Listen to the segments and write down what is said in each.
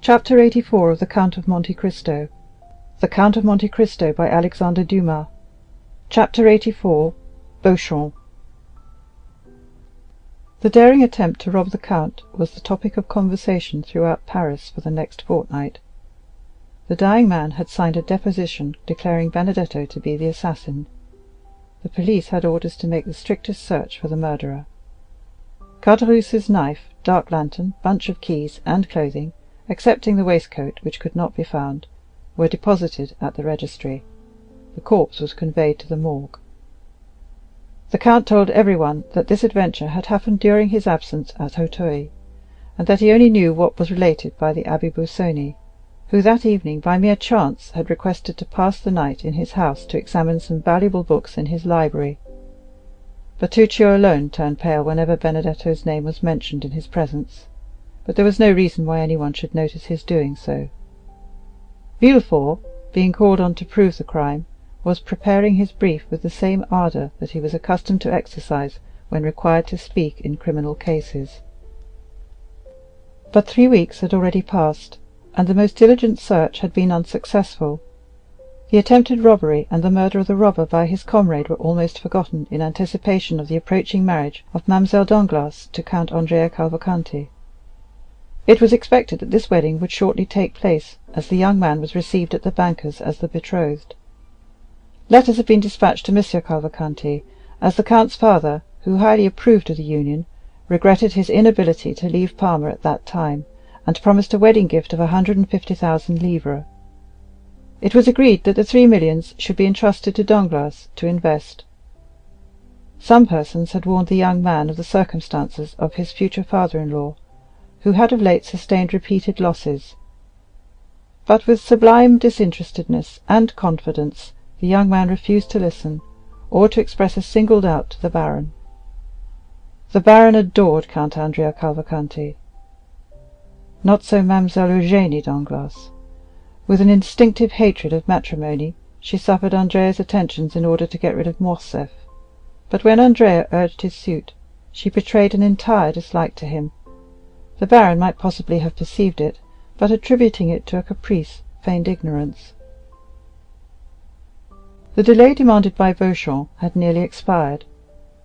Chapter 84 of the Count of Monte Cristo. The Count of Monte Cristo by Alexandre Dumas. Chapter 84. Beauchamp. The daring attempt to rob the count was the topic of conversation throughout Paris for the next fortnight. The dying man had signed a deposition declaring Benedetto to be the assassin. The police had orders to make the strictest search for the murderer. Caderousse's knife, dark lantern, bunch of keys, and clothing, excepting the waistcoat, which could not be found, were deposited at the registry. The corpse was conveyed to the morgue. The count told everyone that this adventure had happened during his absence at Château, and that he only knew what was related by the Abbé Busoni, who that evening by mere chance had requested to pass the night in his house to examine some valuable books in his library. Bertuccio alone turned pale whenever Benedetto's name was mentioned in his presence, but there was no reason why anyone should notice his doing so. Villefort, being called on to prove the crime, was preparing his brief with the same ardour that he was accustomed to exercise when required to speak in criminal cases. But 3 weeks had already passed, and the most diligent search had been unsuccessful. The attempted robbery and the murder of the robber by his comrade were almost forgotten in anticipation of the approaching marriage of Mlle. Danglars to Count Andrea Cavalcanti. It was expected that this wedding would shortly take place, as the young man was received at the banker's as the betrothed. Letters had been dispatched to M. Cavalcanti, as the count's father, who highly approved of the union, regretted his inability to leave Parma at that time, and promised a wedding gift of 150,000 livres. It was agreed that the 3 millions should be entrusted to Danglars to invest. Some persons had warned the young man of the circumstances of his future father-in-law, who had of late sustained repeated losses. But with sublime disinterestedness and confidence the young man refused to listen, or to express a single doubt to the baron. The baron adored Count Andrea Cavalcanti. Not so Mademoiselle Eugénie Danglars. With an instinctive hatred of matrimony, she suffered Andrea's attentions in order to get rid of Morcerf, but when Andrea urged his suit, she betrayed an entire dislike to him. The baron might possibly have perceived it, but attributing it to a caprice, feigned ignorance. The delay demanded by Beauchamp had nearly expired.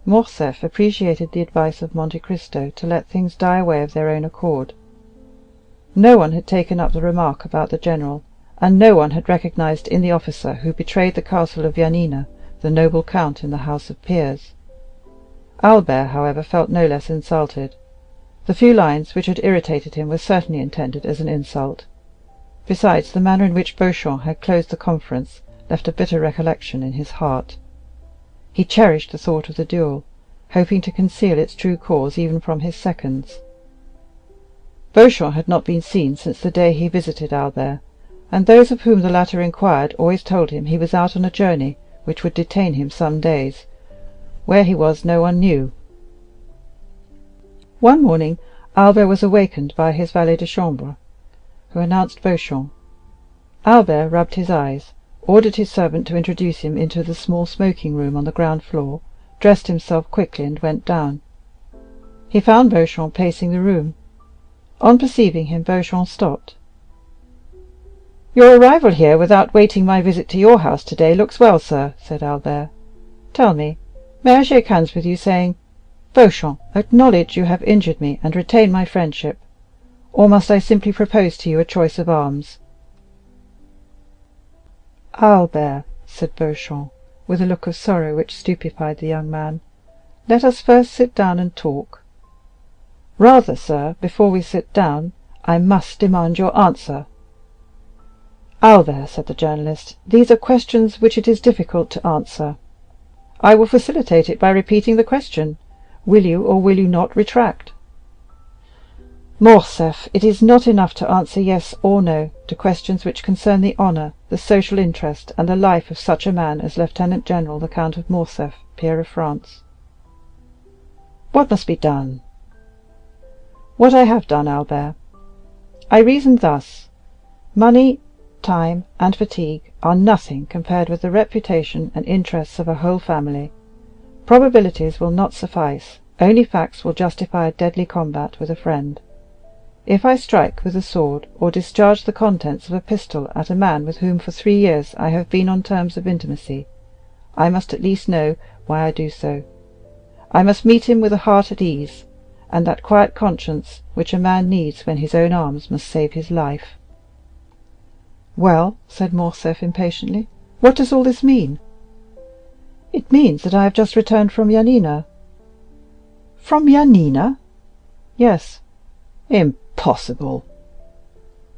Morcerf appreciated the advice of Monte Cristo to let things die away of their own accord. No one had taken up the remark about the general, and no one had recognized in the officer who betrayed the castle of Yanina the noble count in the House of Peers. Albert, however, felt no less insulted. The few lines which had irritated him were certainly intended as an insult. Besides, the manner in which Beauchamp had closed the conference left a bitter recollection in his heart. He cherished the thought of the duel, hoping to conceal its true cause even from his seconds. Beauchamp had not been seen since the day he visited Albert, and those of whom the latter inquired always told him he was out on a journey which would detain him some days. Where he was no one knew. One morning Albert was awakened by his valet de chambre, who announced Beauchamp. Albert rubbed his eyes, ordered his servant to introduce him into the small smoking-room on the ground floor, dressed himself quickly, and went down. He found Beauchamp pacing the room. On perceiving him, Beauchamp stopped. "Your arrival here without waiting my visit to your house today looks well, sir," said Albert. "Tell me, may I shake hands with you, saying, 'Beauchamp, acknowledge you have injured me, and retain my friendship,' or must I simply propose to you a choice of arms?" "Albert," said Beauchamp, with a look of sorrow which stupefied the young man, "let us first sit down and talk." "Rather, sir, before we sit down, I must demand your answer." "Albert," said the journalist, "these are questions which it is difficult to answer." "I will facilitate it by repeating the question. Will you or will you not retract?" "Morcerf, it is not enough to answer yes or no to questions which concern the honor, the social interest, and the life of such a man as Lieutenant General the Count of Morcerf, peer of France." "What must be done?" "What I have done, Albert. I reasoned thus: money, time, and fatigue are nothing compared with the reputation and interests of a whole family. Probabilities will not suffice, Only facts will justify a deadly combat with a friend. If I strike with a sword, or discharge the contents of a pistol at a man with whom for 3 years I have been on terms of intimacy, I must at least know why I do so. I must meet him with a heart at ease, and that quiet conscience which a man needs when his own arms must save his life." "Well," said Morcerf impatiently, "what does all this mean?" "It means that I have just returned from Yanina." "From Yanina?" "Yes." "Impossible!"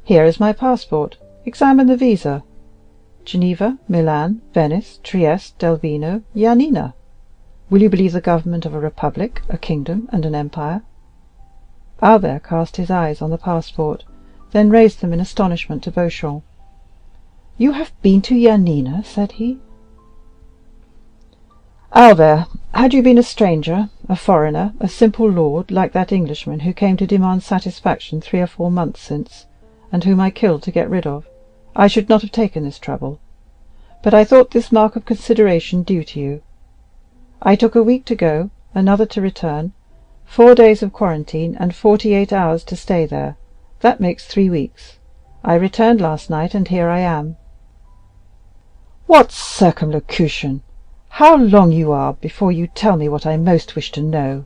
"Here is my passport. Examine the visa. Geneva, Milan, Venice, Trieste, Delvino, Yanina. Will you believe the government of a republic, a kingdom, and an empire?" Albert cast his eyes on the passport, then raised them in astonishment to Beauchamp. "You have been to Yanina?" said he. "Albert, had you been a stranger, a foreigner, a simple lord, like that Englishman who came to demand satisfaction 3 or 4 months since, and whom I killed to get rid of, I should not have taken this trouble. But I thought this mark of consideration due to you. I took a week to go, another to return, 4 days of quarantine, and 48 hours to stay there. That makes 3 weeks. I returned last night, and here I am." "What circumlocution! How long you are before you tell me what I most wish to know."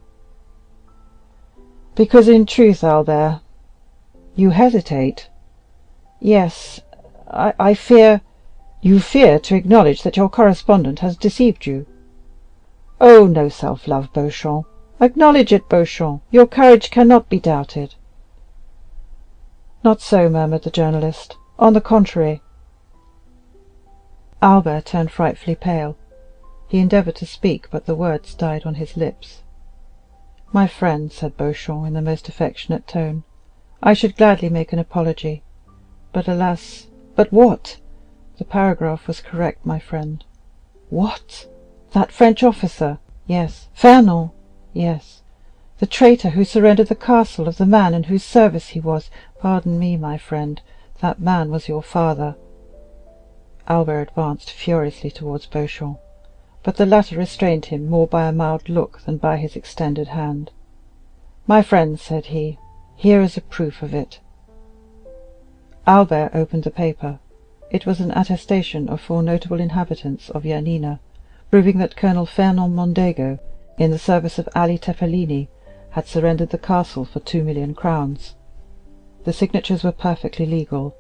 "Because in truth, Albert—" "You hesitate?" "Yes, I fear—" "You fear to acknowledge that your correspondent has deceived you? Oh, no self-love, Beauchamp. Acknowledge it, Beauchamp. Your courage cannot be doubted." "Not so," murmured the journalist. "On the contrary." Albert turned frightfully pale. He endeavored to speak, but the words died on his lips. "My friend," said Beauchamp in the most affectionate tone, "I should gladly make an apology, but alas—" "But what?" "The paragraph was correct, my friend." "What? That French officer?" "Yes." "Fernand?" "Yes." "The traitor who surrendered the castle of the man in whose service he was—" "Pardon me, my friend, that man was your father." Albert advanced furiously towards Beauchamp, but the latter restrained him more by a mild look than by his extended hand. "My friend," said he, "here is a proof of it." Albert opened the paper. It was an attestation of 4 notable inhabitants of Yanina, proving that Colonel Fernand Mondego, in the service of Ali Tepelini, had surrendered the castle for 2,000,000 crowns. The signatures were perfectly legal.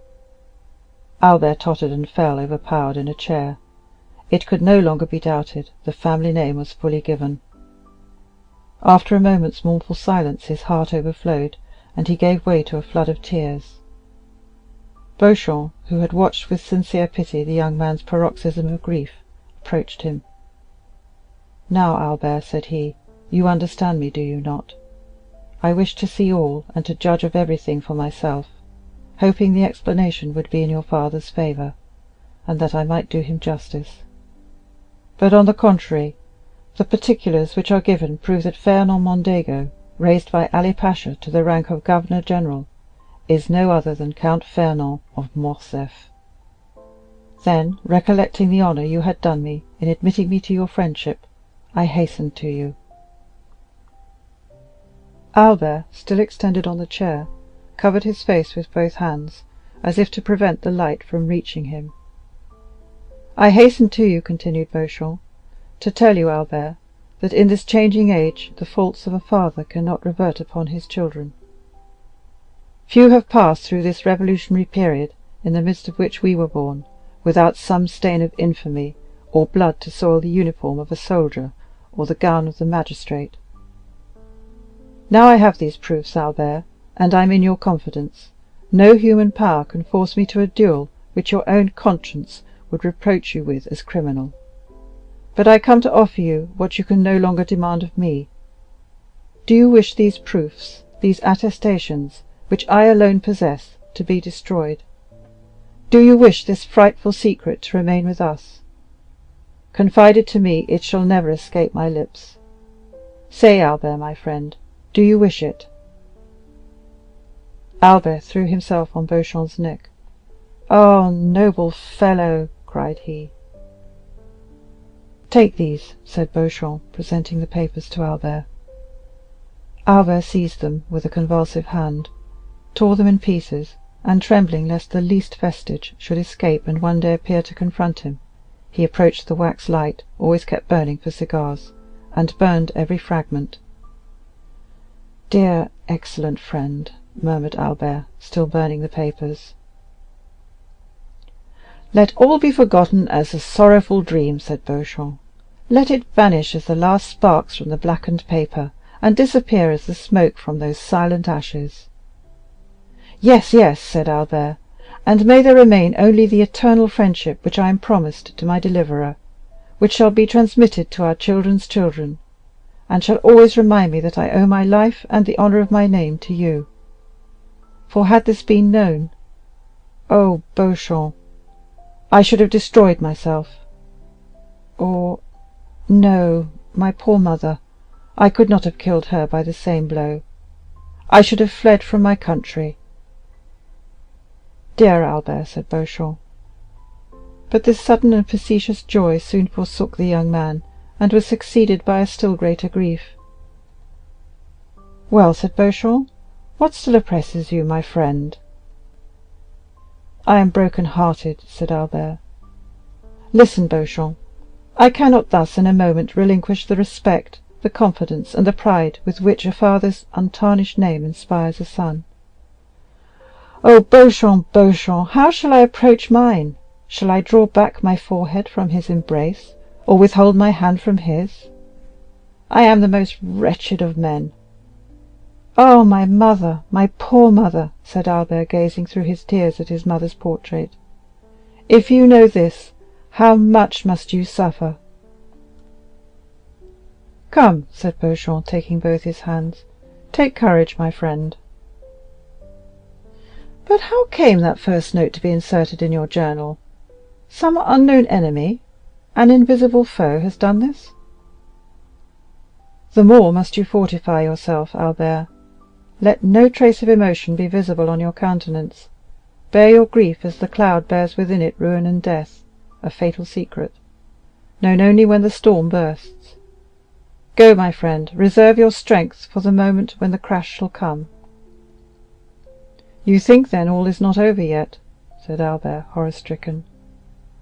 Albert tottered and fell overpowered in a chair. It could no longer be doubted, the family name was fully given. After a moment's mournful silence his heart overflowed, and he gave way to a flood of tears. Beauchamp, who had watched with sincere pity the young man's paroxysm of grief, approached him. "Now, Albert," said he, "you understand me, do you not? I wish to see all, and to judge of everything for myself, hoping the explanation would be in your father's favor, and that I might do him justice. But, on the contrary, the particulars which are given prove that Fernand Mondego, raised by Ali Pasha to the rank of governor general, is no other than Count Fernand of Morcerf. Then, recollecting the honor you had done me in admitting me to your friendship, I hastened to you." Albert, still extended on the chair, covered his face with both hands, as if to prevent the light from reaching him. "I hastened to you," continued Beauchamp, "to tell you, Albert, that in this changing age the faults of a father cannot revert upon his children. Few have passed through this revolutionary period, in the midst of which we were born, without some stain of infamy, or blood to soil the uniform of a soldier or the gown of the magistrate. Now I have these proofs, Albert, and I am in your confidence. No human power can force me to a duel which your own conscience would reproach you with as criminal. But I come to offer you what you can no longer demand of me. Do you wish these proofs, these attestations, which I alone possess, to be destroyed? Do you wish this frightful secret to remain with us? Confided to me, it shall never escape my lips. Say, Albert, my friend, do you wish it?" Albert threw himself on Beauchamp's neck. "Oh, noble fellow!" cried he. "Take these," said Beauchamp, presenting the papers to Albert. Albert seized them with a convulsive hand, tore them in pieces, and, trembling lest the least vestige should escape and one day appear to confront him, he approached the wax light always kept burning for cigars, and burned every fragment. "Dear, excellent friend," murmured Albert, still burning the papers. "Let all be forgotten as a sorrowful dream," said Beauchamp. "Let it vanish as the last sparks from the blackened paper, and disappear as the smoke from those silent ashes." "Yes, yes," said Albert, "and may there remain only the eternal friendship which I am promised to my deliverer, which shall be transmitted to our children's children, and shall always remind me that I owe my life and the honor of my name to you. For had this been known, oh, Beauchamp, I should have destroyed myself. Or, no, my poor mother, I could not have killed her by the same blow. I should have fled from my country." "Dear Albert," said Beauchamp. But this sudden and facetious joy soon forsook the young man, and was succeeded by a still greater grief. "Well," said Beauchamp, "what still oppresses you, my friend?" "I am broken-hearted," said Albert. "Listen, Beauchamp. I cannot thus in a moment relinquish the respect, the confidence, and the pride with which a father's untarnished name inspires a son. Oh, Beauchamp, Beauchamp, how shall I approach mine? Shall I draw back my forehead from his embrace, or withhold my hand from his? I am the most wretched of men." "Oh, my mother, my poor mother," said Albert, gazing through his tears at his mother's portrait. "If you know this, how much must you suffer?" "Come," said Beauchamp, taking both his hands, "take courage, my friend." "But how came that first note to be inserted in your journal? Some unknown enemy, an invisible foe, has done this?" "The more must you fortify yourself, Albert. Let no trace of emotion be visible on your countenance. Bear your grief as the cloud bears within it ruin and death, a fatal secret, known only when the storm bursts. Go, my friend, reserve your strength for the moment when the crash shall come." "You think, then, all is not over yet?" said Albert, horror-stricken.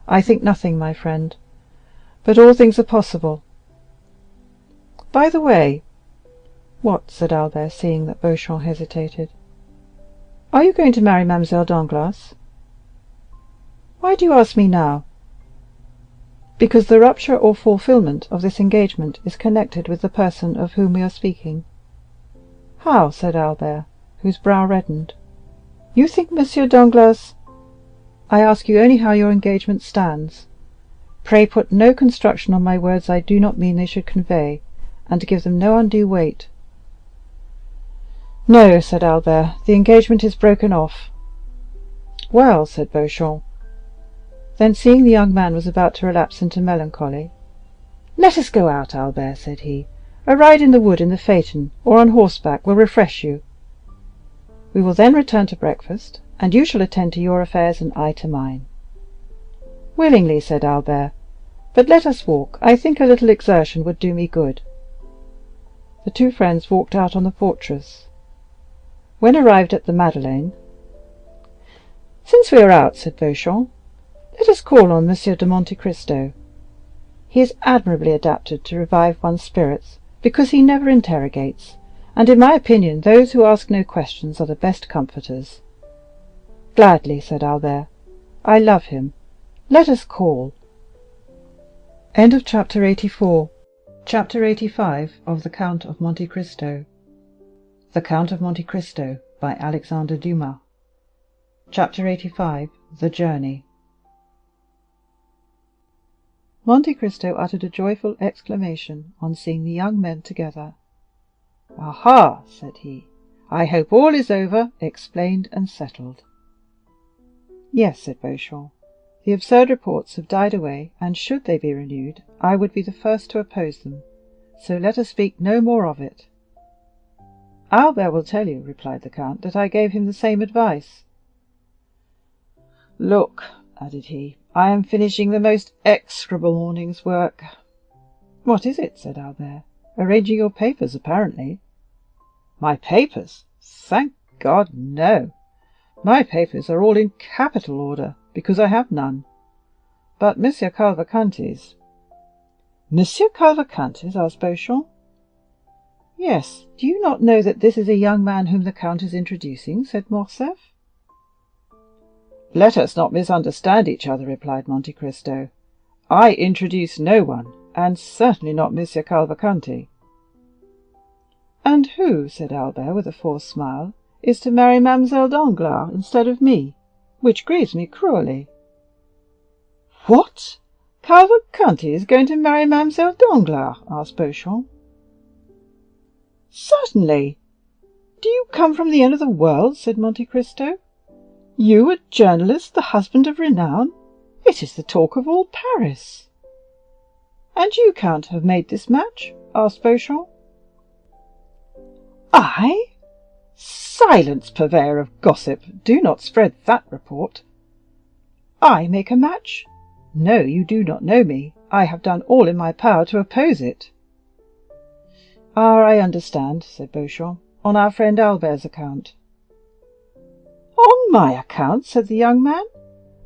"I think nothing, my friend, but all things are possible. By the way—" "What?" said Albert, seeing that Beauchamp hesitated. "Are you going to marry Mademoiselle Danglars?" "Why do you ask me now?" "Because the rupture or fulfilment of this engagement is connected with the person of whom we are speaking." "How?" said Albert, whose brow reddened. "You think Monsieur Danglars—" "I ask you only how your engagement stands. Pray put no construction on my words I do not mean they should convey, and give them no undue weight." "No," said Albert, "the engagement is broken off." "Well," said Beauchamp. Then, seeing the young man was about to relapse into melancholy, "Let us go out, Albert," said he. "A ride in the wood in the phaeton, or on horseback, will refresh you. We will then return to breakfast, and you shall attend to your affairs and I to mine." "Willingly," said Albert, "but let us walk. I think a little exertion would do me good." The two friends walked out on the fortress. When arrived at the Madeleine— "Since we are out," said Beauchamp, "let us call on M. de Monte Cristo. He is admirably adapted to revive one's spirits, because he never interrogates, and in my opinion those who ask no questions are the best comforters." "Gladly," said Albert. "I love him. Let us call." Chapter 84. Chapter 85 of the Count of Monte Cristo. The Count of Monte Cristo by Alexandre Dumas. Chapter 85. The Journey. Monte Cristo uttered a joyful exclamation on seeing the young men together. "Aha!" said he, "I hope all is over, explained, and settled." "Yes," said Beauchamp, "the absurd reports have died away, and should they be renewed, I would be the first to oppose them, so let us speak no more of it." "Albert will tell you," replied the count, "that I gave him the same advice." "Look," added he, "I am finishing the most execrable morning's work." "What is it?" said Albert. "Arranging your papers, apparently." My papers? Thank God, no. My papers are all in capital order, because I have none. But Monsieur Cavalcanti's—" "Monsieur Cavalcanti's?" asked Beauchamp. "Yes. Do you not know that this is a young man whom the count is introducing?" said Morcerf. "Let us not misunderstand each other," replied Monte Cristo. "I introduce no one, and certainly not Monsieur Cavalcanti." "And who," said Albert, with a forced smile, "is to marry Mademoiselle Danglars instead of me, which grieves me cruelly?" "What! Cavalcanti is going to marry Mademoiselle Danglars?" asked Beauchamp. "Certainly. Do you come from the end of the world?" said Monte Cristo. "You, a journalist, the husband of renown? It is the talk of all Paris." "And you, count, have made this match?" asked Beauchamp. "I? Silence, purveyor of gossip! Do not spread that report. I make a match? No, you do not know me. I have done all in my power to oppose it." "Ah, I understand," said Beauchamp, "on our friend Albert's account." "On my account?" said the young man.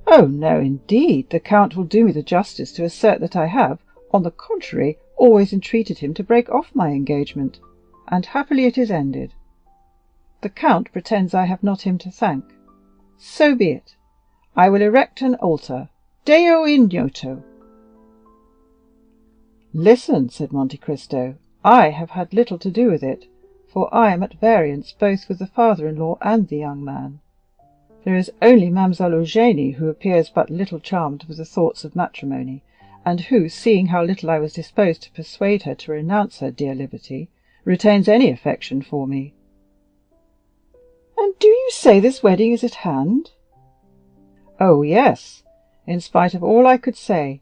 "Oh, no, indeed. The count will do me the justice to assert that I have, on the contrary, always entreated him to break off my engagement, and happily it is ended. The count pretends I have not him to thank. So be it. I will erect an altar. Deo ignoto." "Listen," said Monte Cristo. "I have had little to do with it, for I am at variance both with the father-in-law and the young man. There is only Mademoiselle Eugénie, who appears but little charmed with the thoughts of matrimony, and who, seeing how little I was disposed to persuade her to renounce her dear liberty, retains any affection for me." "And do you say this wedding is at hand?" "Oh, yes, in spite of all I could say.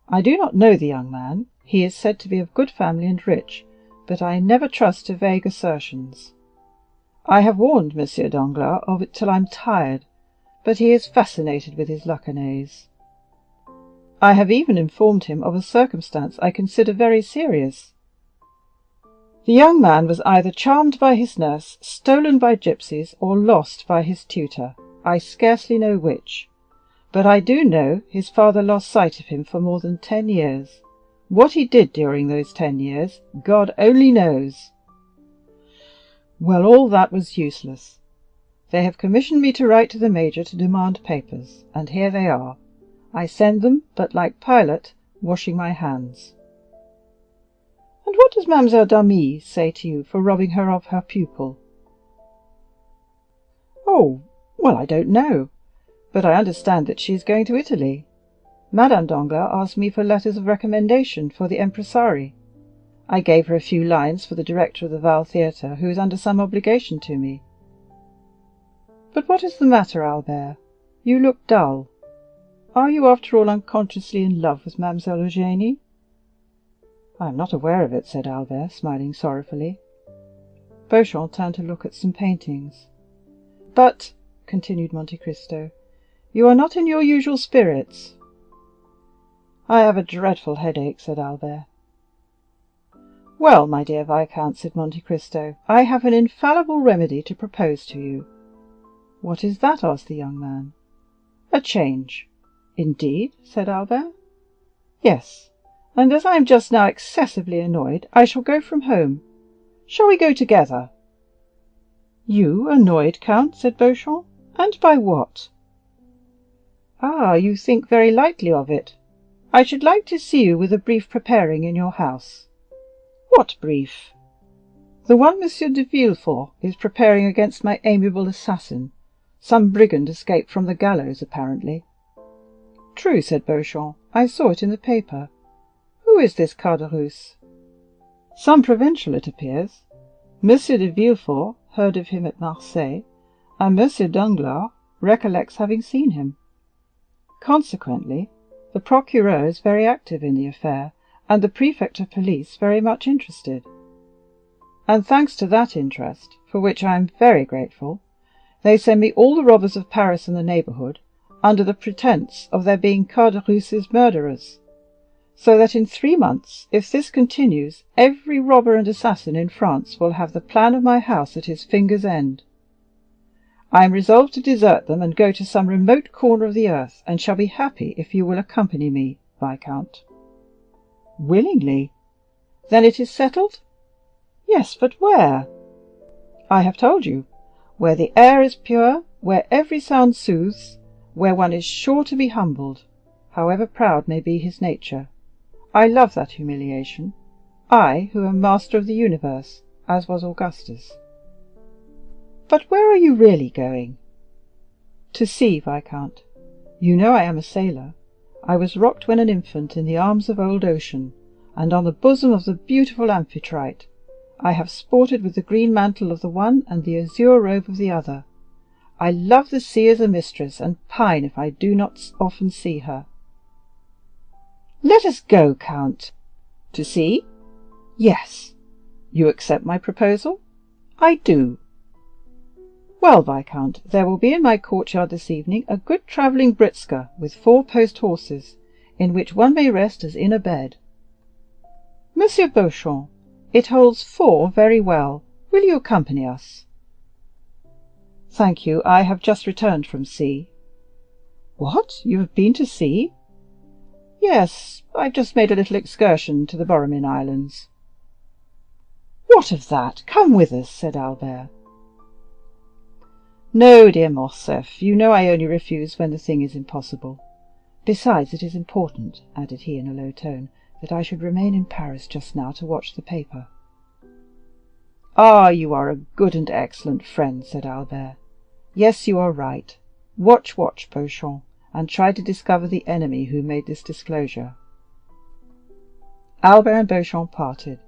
I do not know the young man. He is said to be of good family and rich, but I never trust to vague assertions. I have warned Monsieur Danglars of it till I'm tired, but he is fascinated with his Luccanese. I have even informed him of a circumstance I consider very serious. The young man was either charmed by his nurse, stolen by gypsies, or lost by his tutor. I scarcely know which, but I do know his father lost sight of him for more than 10 years. What he did during those 10 years, God only knows. Well, all that was useless. They have commissioned me to write to the major to demand papers, and here they are. I send them, but like Pilate, washing my hands." "And what does Mademoiselle d'Armilly say to you for robbing her of her pupil?" "Oh, well, I don't know, but I understand that she is going to Italy. Madame Danglars asked me for letters of recommendation for the impresarii. I gave her a few lines for the director of the Val Theatre, who is under some obligation to me. But what is the matter, Albert? You look dull. Are you after all unconsciously in love with Mademoiselle Eugénie?" "I am not aware of it," said Albert, smiling sorrowfully. Beauchamp turned to look at some paintings. "But," continued Monte Cristo, "you are not in your usual spirits." "I have a dreadful headache," said Albert. "Well, my dear viscount," said Monte Cristo, "I have an infallible remedy to propose to you." "What is that?" asked the young man. "A change." "Indeed?" said Albert. "Yes, and as I am just now excessively annoyed, I shall go from home. Shall we go together?" "You annoyed, count?" said Beauchamp. "And by what?" "Ah, you think very lightly of it. I should like to see you with a brief preparing in your house." "What brief?" "The one M. de Villefort is preparing against my amiable assassin, some brigand escaped from the gallows, apparently." "True," said Beauchamp, "I saw it in the paper. Who is this Caderousse?" "Some provincial, it appears. M. de Villefort heard of him at Marseilles, and M. Danglars recollects having seen him. Consequently, the procureur is very active in the affair, and the prefect of police very much interested. And thanks to that interest, for which I am very grateful, they send me all the robbers of Paris and the neighborhood, under the pretense of their being Caderousse's murderers. so that in 3 months, if this continues, every robber and assassin in France will have the plan of my house at his finger's end. I am resolved to desert them and go to some remote corner of the earth, and shall be happy if you will accompany me, Viscount." "Willingly." "Then it is settled?" "Yes, but where?" "I have told you. Where the air is pure, where every sound soothes, where one is sure to be humbled, however proud may be his nature. I love that humiliation, I, who am master of the universe, as was Augustus." "But where are you really going?" "To sea, Viscount. You know I am a sailor. I was rocked when an infant in the arms of old Ocean, and on the bosom of the beautiful Amphitrite. I have sported with the green mantle of the one and the azure robe of the other. I love the sea as a mistress, and pine if I do not often see her." "Let us go, Count." "To sea?" "Yes." "You accept my proposal?" "I do." "Well, Viscount, there will be in my courtyard this evening a good travelling britska with 4 post horses, in which one may rest as in a bed." "Monsieur Beauchamp, it holds 4 very well. Will you accompany us?" "Thank you, I have just returned from sea." "What, you have been to sea?" "Yes, I've just made a little excursion to the Borromin Islands." "What of that? Come with us," said Albert. "No, dear Morcerf, you know I only refuse when the thing is impossible. Besides, it is important," added he in a low tone, "that I should remain in Paris just now to watch the paper." "Ah, you are a good and excellent friend," said Albert. "Yes, you are right. Watch, Beauchamp, and try to discover the enemy who made this disclosure." Albert and Beauchamp parted,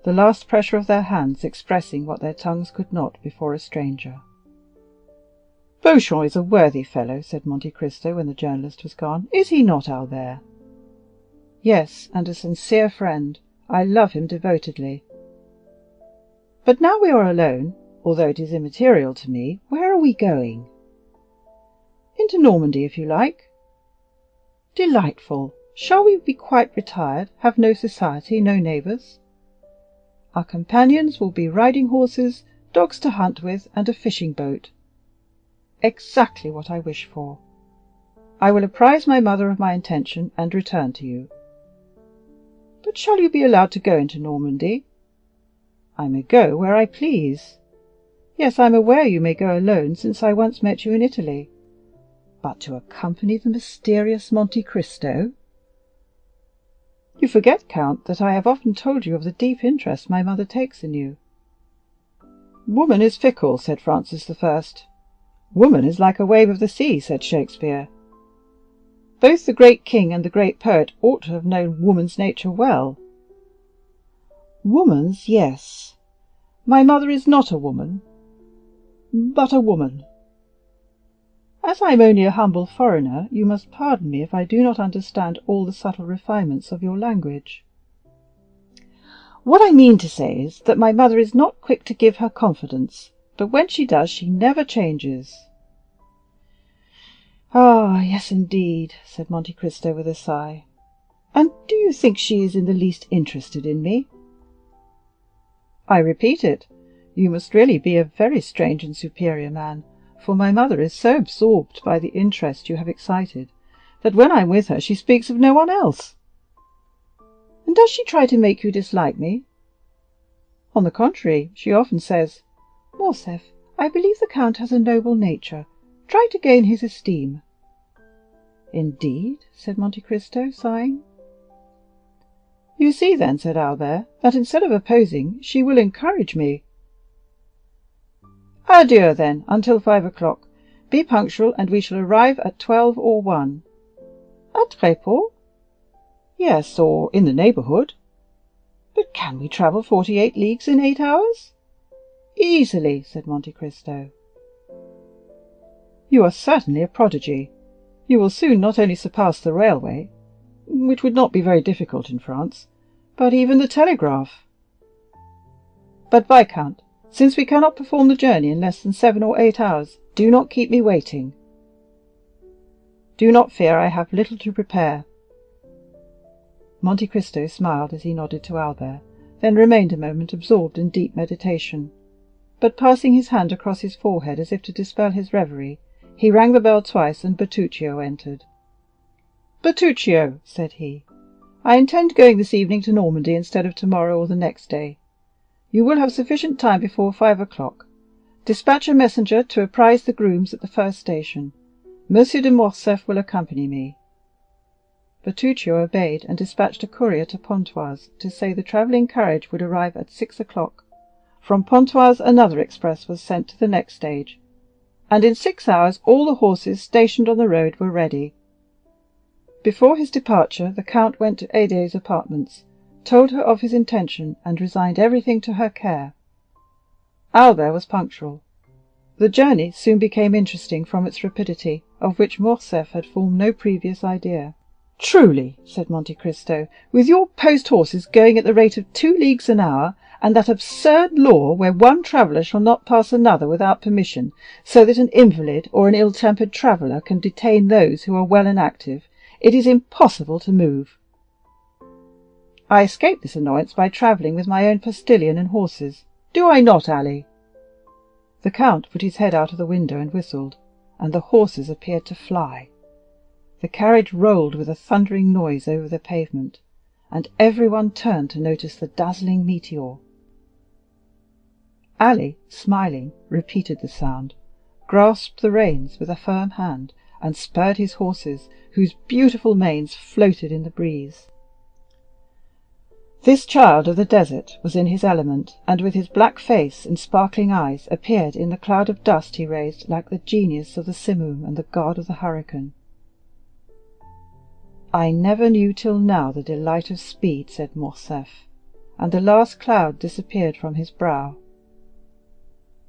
the last pressure of their hands expressing what their tongues could not before a stranger. "Beauchamp is a worthy fellow," said Monte Cristo when the journalist was gone. "Is he not, Albert?" "Yes, and a sincere friend. I love him devotedly. But now we are alone, although it is immaterial to me, where are we going?" "Into Normandy, if you like." "Delightful. Shall we be quite retired, have no society, no neighbors?" "Our companions will be riding horses, dogs to hunt with, and a fishing boat." "Exactly what I wish for. I will apprise my mother of my intention, and return to you." "But shall you be allowed to go into Normandy?" "I may go where I please. Yes, I am aware you may go alone, since I once met you in Italy. But to accompany the mysterious Monte Cristo?" "You forget, count, that I have often told you of the deep interest my mother takes in you." "Woman is fickle," said Francis I. "Woman is like a wave of the sea," said Shakespeare. Both the great king and the great poet ought to have known woman's nature well. "Woman's, yes. My mother is not a woman, but a woman. As I am only a humble foreigner, you must pardon me if I do not understand all the subtle refinements of your language. What I mean to say is, that my mother is not quick to give her confidence, but when she does, she never changes." "Ah, yes, indeed," said Monte Cristo with a sigh. "And do you think she is in the least interested in me?" "I repeat it, you must really be a very strange and superior man, for my mother is so absorbed by the interest you have excited, that when I am with her she speaks of no one else." "And does she try to make you dislike me?" "On the contrary, she often says, 'Morcerf, I believe the count has a noble nature. Try to gain his esteem.'" "Indeed?" said Monte Cristo, sighing. "You see, then," said Albert, "that instead of opposing, she will encourage me." "Adieu, then, until 5 o'clock. Be punctual, and we shall arrive at 12 or 1. "At Tréport?" "Yes, or in the neighborhood." "But can we travel 48 leagues in 8 hours?" "Easily," said Monte Cristo. "You are certainly a prodigy. You will soon not only surpass the railway, which would not be very difficult in France, but even the telegraph. But, viscount, since we cannot perform the journey in less than 7 or 8 hours, do not keep me waiting." "Do not fear, I have little to prepare." Monte Cristo smiled as he nodded to Albert, then remained a moment absorbed in deep meditation. But passing his hand across his forehead as if to dispel his reverie, he rang the bell twice, and Bertuccio entered. "Bertuccio," said he, "I intend going this evening to Normandy instead of tomorrow or the next day. You will have sufficient time before 5 o'clock. Dispatch a messenger to apprise the grooms at the first station. Monsieur de Morcerf will accompany me." Bertuccio obeyed, and dispatched a courier to Pontoise to say the travelling carriage would arrive at 6 o'clock. From Pontoise another express was sent to the next stage, and in 6 hours all the horses stationed on the road were ready. Before his departure, the count went to Haydée's apartments, told her of his intention, and resigned everything to her care. Albert was punctual. The journey soon became interesting from its rapidity, of which Morcerf had formed no previous idea. "Truly," said Monte Cristo, "with your post-horses going at the rate of 2 leagues an hour, and that absurd law where one traveller shall not pass another without permission, so that an invalid or an ill-tempered traveller can detain those who are well and active, it is impossible to move. I escape this annoyance by travelling with my own postilion and horses. Do I not, Ali?" The count put his head out of the window and whistled, and the horses appeared to fly. The carriage rolled with a thundering noise over the pavement, and everyone turned to notice the dazzling meteor. Ali, smiling, repeated the sound, grasped the reins with a firm hand, and spurred his horses, whose beautiful manes floated in the breeze. This child of the desert was in his element, and with his black face and sparkling eyes appeared in the cloud of dust he raised like the genius of the simoom and the god of the hurricane. "I never knew till now the delight of speed," said Morcerf, and the last cloud disappeared from his brow.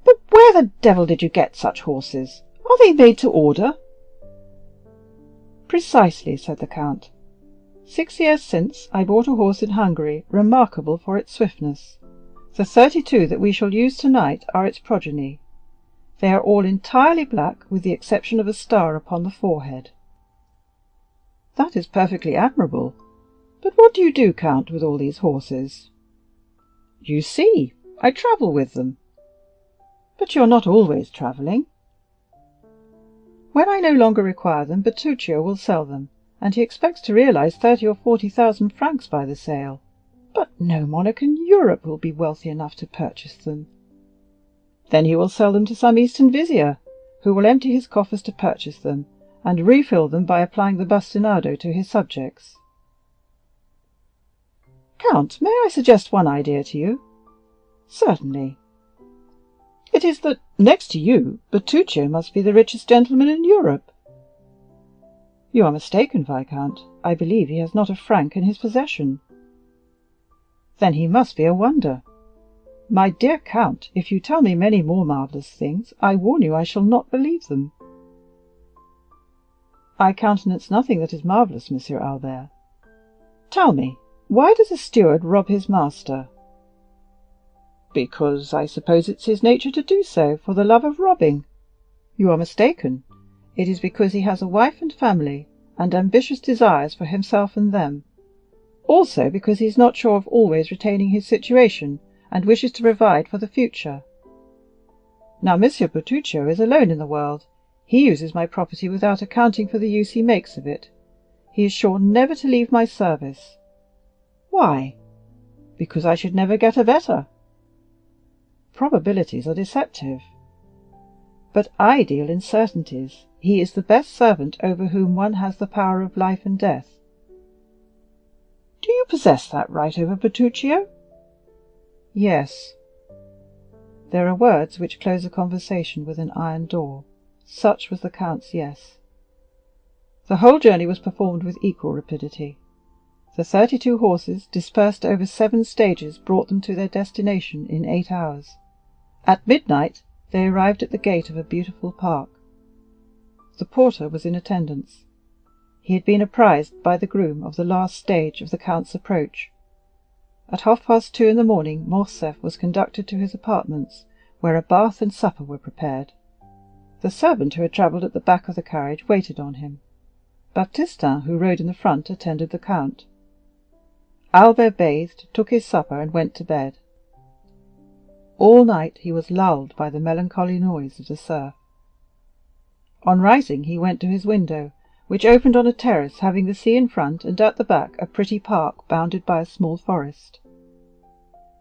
"But where the devil did you get such horses? Are they made to order?" "Precisely," said the count. 6 years since I bought a horse in Hungary remarkable for its swiftness. The 32 that we shall use tonight are its progeny. They are all entirely black, with the exception of a star upon the forehead." "That is perfectly admirable. But what do you do, count, with all these horses?" "You see, I travel with them." "But you are not always travelling." "When I no longer require them, Bertuccio will sell them, and he expects to realize 30 or 40,000 francs by the sale. But no monarch in Europe will be wealthy enough to purchase them." "Then he will sell them to some Eastern vizier, who will empty his coffers to purchase them, and refill them by applying the bastinado to his subjects." "Count, may I suggest one idea to you?" "Certainly." "It is that, next to you, Bertuccio must be the richest gentleman in Europe." "You are mistaken, viscount. I believe he has not a franc in his possession." "Then he must be a wonder." "My dear count, if you tell me many more marvellous things, I warn you I shall not believe them." "I countenance nothing that is marvellous, Monsieur Albert. Tell me, why does a steward rob his master?" "Because I suppose it's his nature to do so, for the love of robbing." "You are mistaken. It is because he has a wife and family, and ambitious desires for himself and them. Also because he is not sure of always retaining his situation, and wishes to provide for the future. Now, Monsieur Bertuccio is alone in the world. He uses my property without accounting for the use he makes of it. He is sure never to leave my service." "Why?" "Because I should never get a better." "Probabilities are deceptive." "But I deal in certainties. He is the best servant over whom one has the power of life and death." "Do you possess that right over Bertuccio?" "Yes." There are words which close a conversation with an iron door. Such was the count's yes. The whole journey was performed with equal rapidity. The 32 horses, dispersed over 7 stages, brought them to their destination in 8 hours. At midnight they arrived at the gate of a beautiful park. The porter was in attendance. He had been apprised by the groom of the last stage of the count's approach. At 2:30 in the morning Morcerf was conducted to his apartments, where a bath and supper were prepared. The servant who had travelled at the back of the carriage waited on him. Baptistin, who rode in the front, attended the count. Albert bathed, took his supper, and went to bed. All night he was lulled by the melancholy noise of the surf. On rising he went to his window, which opened on a terrace having the sea in front, and at the back a pretty park bounded by a small forest.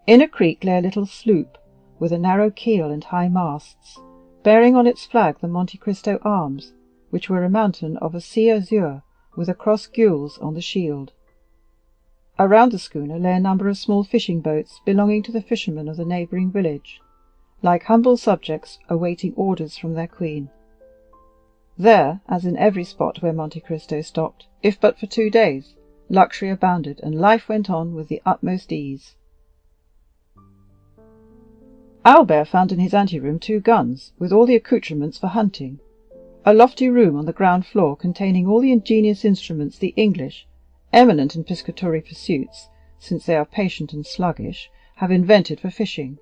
In a creek lay a little sloop, with a narrow keel and high masts, bearing on its flag the Monte Cristo arms, which were a mountain of a sea azure, with a cross gules on the shield. Around the schooner lay a number of small fishing boats belonging to the fishermen of the neighbouring village, like humble subjects awaiting orders from their queen. There, as in every spot where Monte Cristo stopped, if but for 2 days, luxury abounded, and life went on with the utmost ease. Albert found in his anteroom 2 guns, with all the accoutrements for hunting, a lofty room on the ground floor containing all the ingenious instruments the English, eminent in piscatory pursuits, since they are patient and sluggish, have invented for fishing.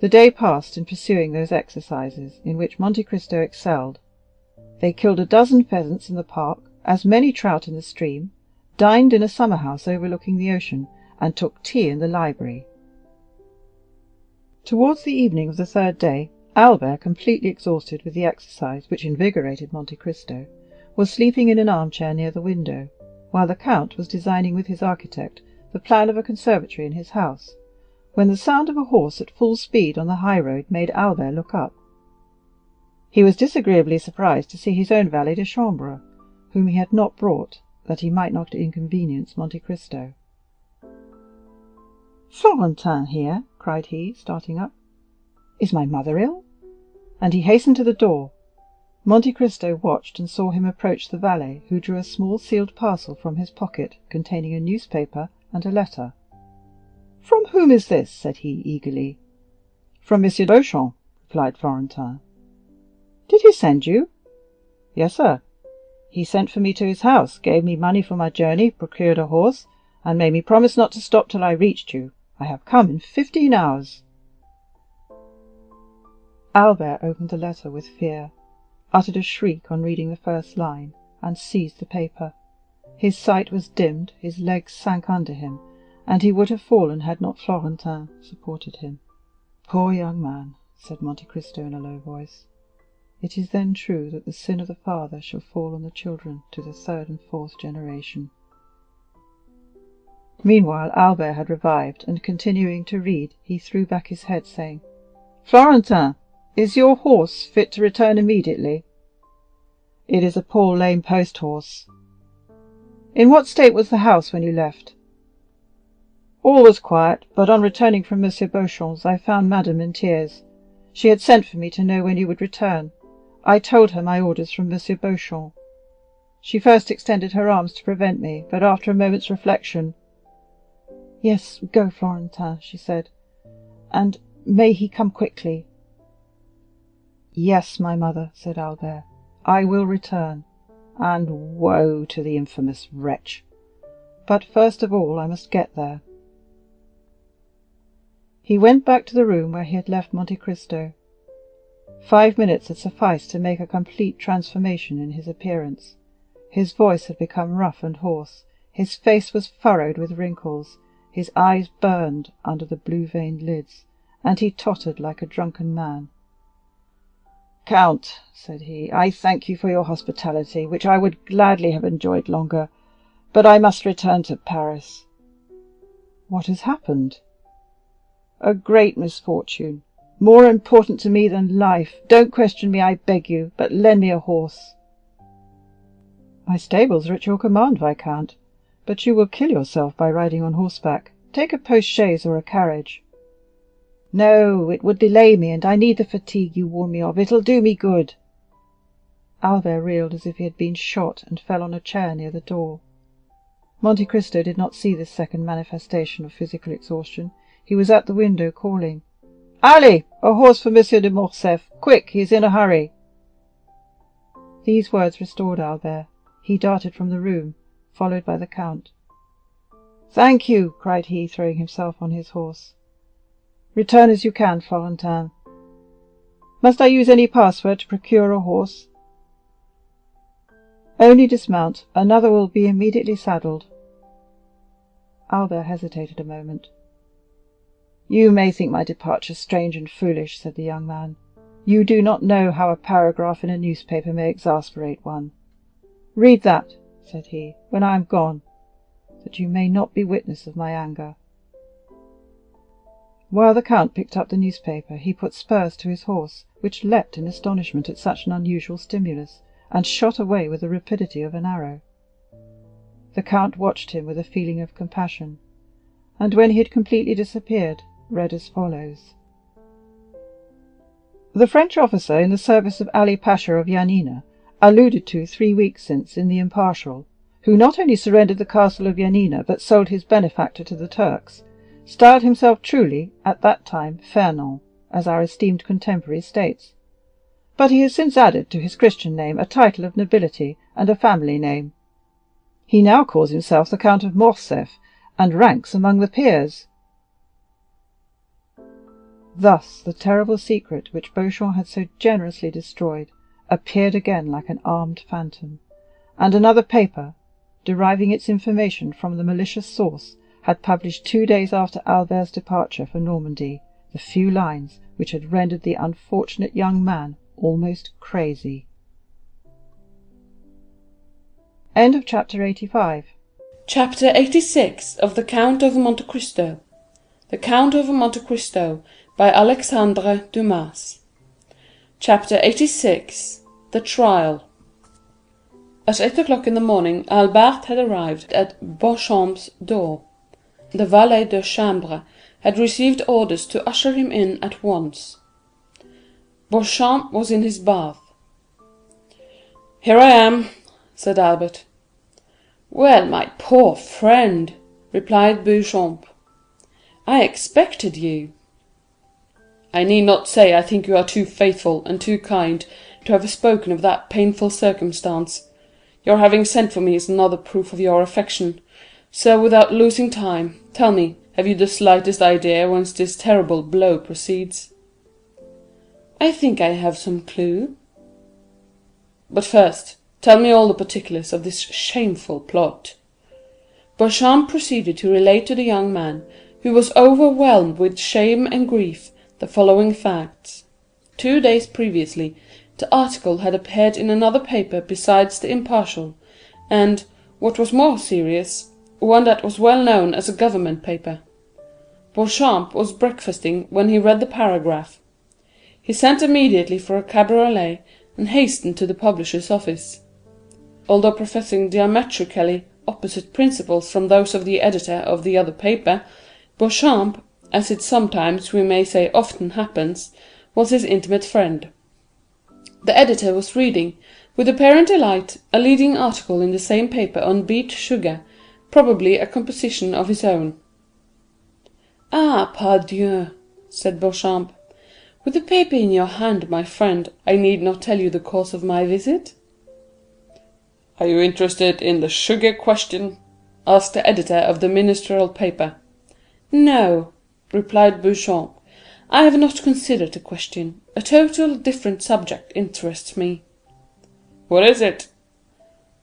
The day passed in pursuing those exercises in which Monte Cristo excelled. They killed 12 pheasants in the park, as many trout in the stream, dined in a summer house overlooking the ocean, and took tea in the library. Towards the evening of the 3rd day, Albert, completely exhausted with the exercise which invigorated Monte Cristo, was sleeping in an armchair near the window, while the count was designing with his architect the plan of a conservatory in his house, when the sound of a horse at full speed on the high road made Albert look up. He was disagreeably surprised to see his own valet de chambre, whom he had not brought, that he might not inconvenience Monte Cristo. "Florentin here!" cried he, starting up. "Is my mother ill?" And he hastened to the door. Monte Cristo watched and saw him approach the valet, who drew a small sealed parcel from his pocket, containing a newspaper and a letter. "From whom is this?" said he, eagerly. "From M. Beauchamp," replied Florentin. "Did he send you?" "Yes, sir. He sent for me to his house, gave me money for my journey, procured a horse, and made me promise not to stop till I reached you. I have come in 15 hours." Albert opened the letter with fear, uttered a shriek on reading the first line, and seized the paper. His sight was dimmed, his legs sank under him, and he would have fallen had not Florentin supported him. "Poor young man," said Monte Cristo in a low voice. "It is then true that the sin of the father shall fall on the children to the 3rd and 4th generation." Meanwhile Albert had revived, and continuing to read, he threw back his head, saying, "Florentin, is your horse fit to return immediately?" "It is a poor lame post horse." "In what state was the house when you left?" "All was quiet, but on returning from M. Beauchamp's I found Madame in tears. She had sent for me to know when you would return. I told her my orders from M. Beauchamp. She first extended her arms to prevent me, but after a moment's reflection— "Yes, go, Florentin," she said, "and may he come quickly." "Yes, my mother," said Albert, "I will return, and woe to the infamous wretch! But first of all I must get there." He went back to the room where he had left Monte Cristo. 5 minutes had sufficed to make a complete transformation in his appearance. His voice had become rough and hoarse, his face was furrowed with wrinkles, his eyes burned under the blue-veined lids, and he tottered like a drunken man. "Count," said he, "I thank you for your hospitality, which I would gladly have enjoyed longer, but I must return to Paris." "What has happened?" "A great misfortune, more important to me than life. Don't question me, I beg you, but lend me a horse." "My stables are at your command, viscount, but you will kill yourself by riding on horseback. Take a post-chaise or a carriage." "No, it would delay me, and I need the fatigue you warn me of. It'll do me good." Albert reeled as if he had been shot, and fell on a chair near the door. Monte Cristo did not see this second manifestation of physical exhaustion. He was at the window, calling, "Ali, a horse for Monsieur de Morcerf! Quick, he is in a hurry!" These words restored Albert. He darted from the room, followed by the count. "Thank you," cried he, throwing himself on his horse. "Return as you can, Florentin. Must I use any password to procure a horse?" "Only dismount, another will be immediately saddled." Albert hesitated a moment. "You may think my departure strange and foolish," said the young man. "You do not know how a paragraph in a newspaper may exasperate one. Read that," said he, "when I am gone, that you may not be witness of my anger." While the count picked up the newspaper, he put spurs to his horse, which leapt in astonishment at such an unusual stimulus, and shot away with the rapidity of an arrow. The count watched him with a feeling of compassion, and when he had completely disappeared, read as follows: "The French officer in the service of Ali Pasha of Yanina, alluded to 3 weeks since in the Impartial, who not only surrendered the castle of Yanina, but sold his benefactor to the Turks, styled himself truly, at that time, Fernand, as our esteemed contemporary states. But he has since added to his Christian name a title of nobility and a family name. He now calls himself the Count of Morcerf, and ranks among the peers." Thus the terrible secret which Beauchamp had so generously destroyed appeared again like an armed phantom, and another paper, deriving its information from the malicious source, had published 2 days after Albert's departure for Normandy the few lines which had rendered the unfortunate young man almost crazy. End of chapter 85. Chapter 86 of the Count of Monte Cristo. The Count of Monte Cristo by Alexandre Dumas. Chapter 86. The Trial. At 8 o'clock in the morning, Albert had arrived at Beauchamp's door. The valet de chambre had received orders to usher him in at once. Beauchamp was in his bath. "Here I am," said Albert. "Well, my poor friend," replied Beauchamp, "I expected you." "I need not say I think you are too faithful and too kind to have spoken of that painful circumstance. Your having sent for me is another proof of your affection. So, without losing time, tell me, have you the slightest idea whence this terrible blow proceeds?" "I think I have some clue." "But first, tell me all the particulars of this shameful plot." Beauchamp proceeded to relate to the young man, who was overwhelmed with shame and grief, the following facts. 2 days previously, the article had appeared in another paper besides the Impartial, and, what was more serious, one that was well known as a government paper. Beauchamp was breakfasting when he read the paragraph. He sent immediately for a cabriolet, and hastened to the publisher's office. Although professing diametrically opposite principles from those of the editor of the other paper, Beauchamp, as it sometimes, we may say often happens, was his intimate friend. The editor was reading, with apparent delight, a leading article in the same paper on beet sugar, probably a composition of his own. "Ah, pardieu," said Beauchamp, "with the paper in your hand, my friend, I need not tell you the cause of my visit." "Are you interested in the sugar question?" asked the editor of the ministerial paper. "No," replied Beauchamp, "I have not considered the question. A total different subject interests me." "What is it?"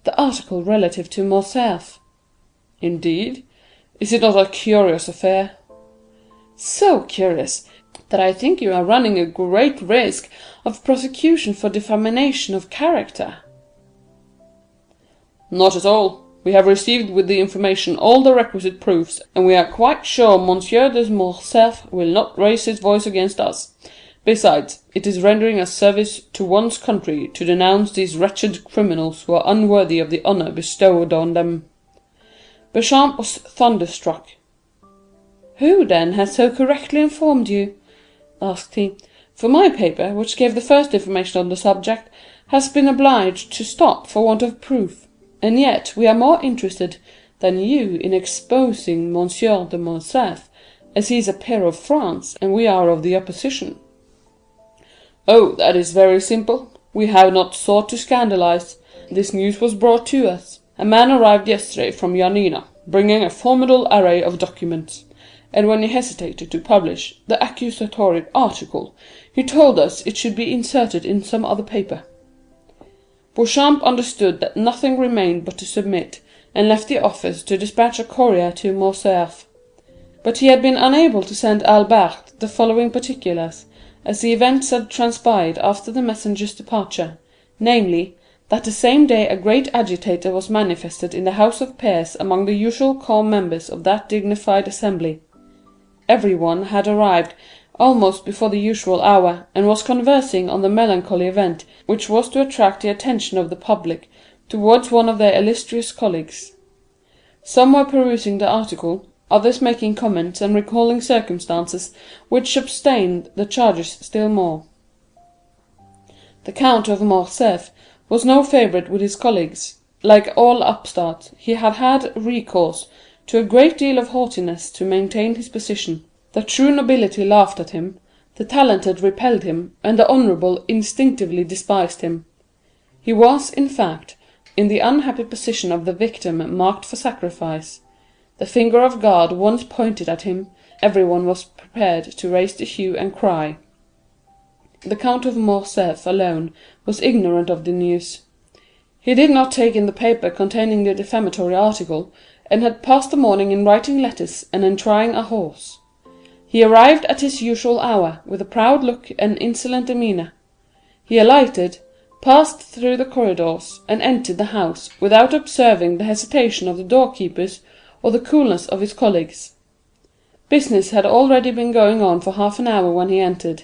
"The article relative to Morcerf." "Indeed? Is it not a curious affair?" "So curious, that I think you are running a great risk of prosecution for defamation of character." "Not at all. We have received with the information all the requisite proofs, and we are quite sure Monsieur de Morcerf will not raise his voice against us. Besides, it is rendering a service to one's country to denounce these wretched criminals who are unworthy of the honour bestowed on them." Beauchamp was thunderstruck. "Who, then, has so correctly informed you?" asked he, "for my paper, which gave the first information on the subject, has been obliged to stop for want of proof, and yet we are more interested than you in exposing Monsieur de Morcerf, as he is a peer of France, and we are of the opposition." "Oh, that is very simple. We have not sought to scandalize. This news was brought to us. A man arrived yesterday from Yanina, bringing a formidable array of documents, and when he hesitated to publish the accusatory article, he told us it should be inserted in some other paper. Beauchamp understood that nothing remained but to submit, and left the office to dispatch a courier to Morcerf. But he had been unable to send Albert the following particulars, as the events had transpired after the messenger's departure, namely, that the same day a great agitator was manifested in the House of Peers among the usual calm members of that dignified assembly. Every one had arrived almost before the usual hour, and was conversing on the melancholy event which was to attract the attention of the public towards one of their illustrious colleagues. Some were perusing the article, others making comments and recalling circumstances which sustained the charges still more. The Count of Morcerf was no favourite with his colleagues. Like all upstarts, he had had recourse to a great deal of haughtiness to maintain his position. The true nobility laughed at him, the talented repelled him, and the honourable instinctively despised him. He was, in fact, in the unhappy position of the victim marked for sacrifice. The finger of God once pointed at him, every one was prepared to raise the hue and cry. The Count of Morcerf alone was ignorant of the news. He did not take in the paper containing the defamatory article, and had passed the morning in writing letters and in trying a horse. He arrived at his usual hour, with a proud look and insolent demeanour. He alighted, passed through the corridors, and entered the house, without observing the hesitation of the doorkeepers or the coolness of his colleagues. Business had already been going on for half an hour when he entered.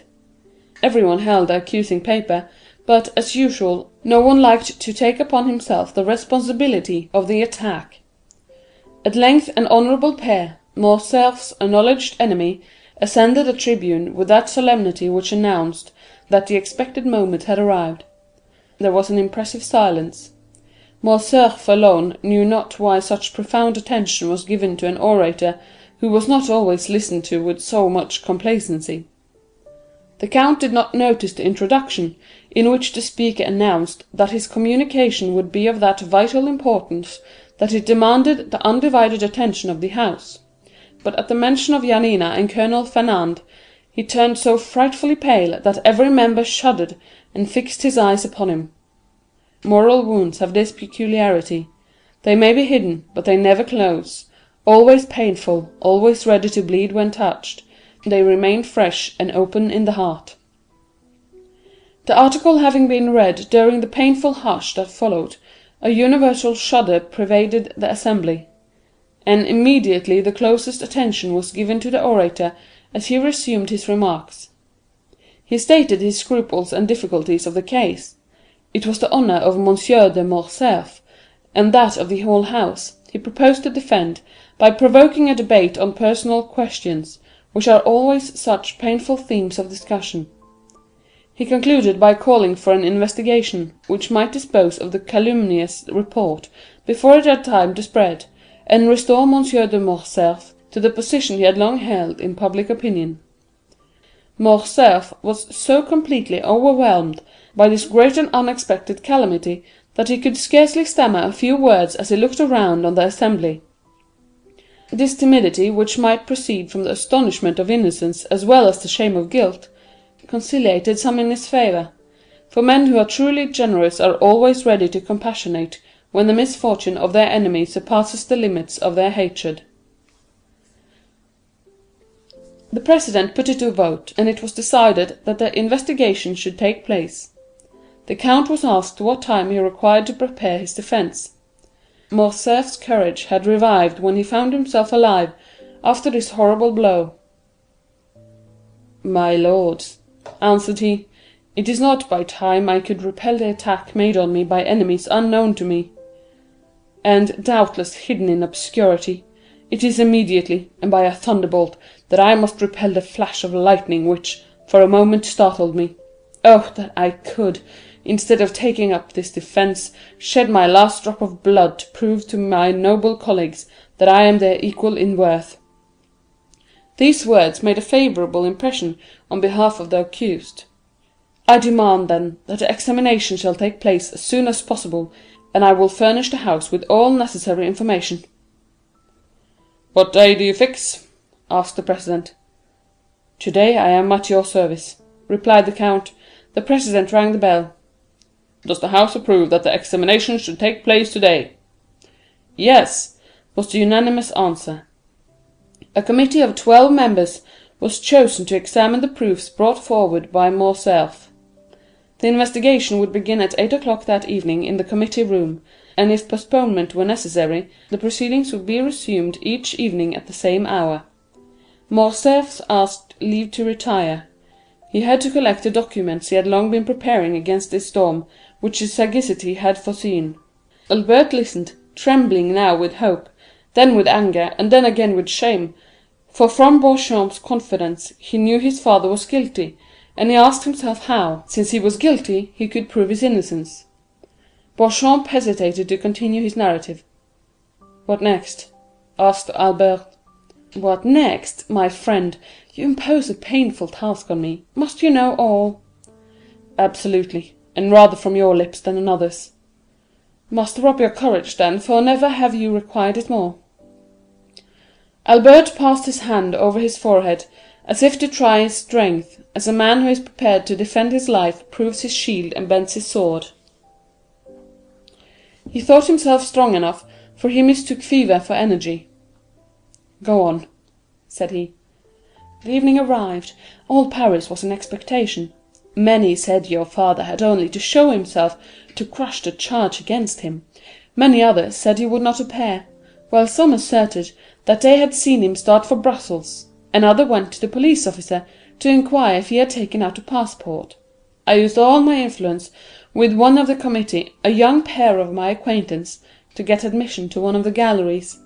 Everyone held the accusing paper, but, as usual, no one liked to take upon himself the responsibility of the attack. At length an honourable pair, Morcerf's acknowledged enemy, ascended the tribune with that solemnity which announced that the expected moment had arrived. There was an impressive silence. Morcerf alone knew not why such profound attention was given to an orator who was not always listened to with so much complacency. The Count did not notice the introduction, in which the speaker announced that his communication would be of that vital importance that it demanded the undivided attention of the House. But at the mention of Janina and Colonel Fernand, he turned so frightfully pale that every member shuddered and fixed his eyes upon him. Moral wounds have this peculiarity: they may be hidden, but they never close; always painful, always ready to bleed when touched, they remain fresh and open in the heart. The article having been read during the painful hush that followed, a universal shudder pervaded the assembly, and immediately the closest attention was given to the orator as he resumed his remarks. He stated his scruples and difficulties of the case. It was the honour of Monsieur de Morcerf, and that of the whole house, he proposed to defend, by provoking a debate on personal questions, which are always such painful themes of discussion. He concluded by calling for an investigation, which might dispose of the calumnious report before it had time to spread, and restore Monsieur de Morcerf to the position he had long held in public opinion. Morcerf was so completely overwhelmed by this great and unexpected calamity that he could scarcely stammer a few words as he looked around on the assembly. This timidity, which might proceed from the astonishment of innocence as well as the shame of guilt, conciliated some in his favour, for men who are truly generous are always ready to compassionate when the misfortune of their enemy surpasses the limits of their hatred. The president put it to vote, and it was decided that the investigation should take place. The count was asked what time he required to prepare his defence. Morcerf's courage had revived when he found himself alive after this horrible blow. "My lords," answered he, "it is not by time I could repel the attack made on me by enemies unknown to me, and doubtless hidden in obscurity. It is immediately, and by a thunderbolt, that I must repel the flash of lightning which, for a moment, startled me. Oh, that I could, instead of taking up this defence, shed my last drop of blood to prove to my noble colleagues that I am their equal in worth." These words made a favourable impression on behalf of the accused. "I demand, then, that the examination shall take place as soon as possible, and I will furnish the House with all necessary information." "What day do you fix?" asked the president. "Today I am at your service," replied the count. The president rang the bell. "Does the House approve that the examination should take place today?" "Yes," was the unanimous answer. A committee of 12 members was chosen to examine the proofs brought forward by Morcerf. The investigation would begin at 8 o'clock that evening in the committee room, and if postponement were necessary, the proceedings would be resumed each evening at the same hour. Morcerf asked leave to retire. He had to collect the documents he had long been preparing against this storm, which his sagacity had foreseen. Albert listened, trembling now with hope, then with anger, and then again with shame, for from Beauchamp's confidence he knew his father was guilty, and he asked himself how, since he was guilty, he could prove his innocence. Beauchamp hesitated to continue his narrative. "What next?" asked Albert. "What next, my friend? You impose a painful task on me. Must you know all?" "Absolutely, and rather from your lips than another's." "Muster up your courage, then, for never have you required it more." Albert passed his hand over his forehead, as if to try his strength, as a man who is prepared to defend his life proves his shield and bends his sword. He thought himself strong enough, for he mistook fever for energy. "Go on," said he. "The evening arrived. All Paris was in expectation. Many said your father had only to show himself to crush the charge against him. Many others said he would not appear, while some asserted that they had seen him start for Brussels. Another went to the police officer to inquire if he had taken out a passport. I used all my influence with one of the committee, a young peer of my acquaintance, to get admission to one of the galleries.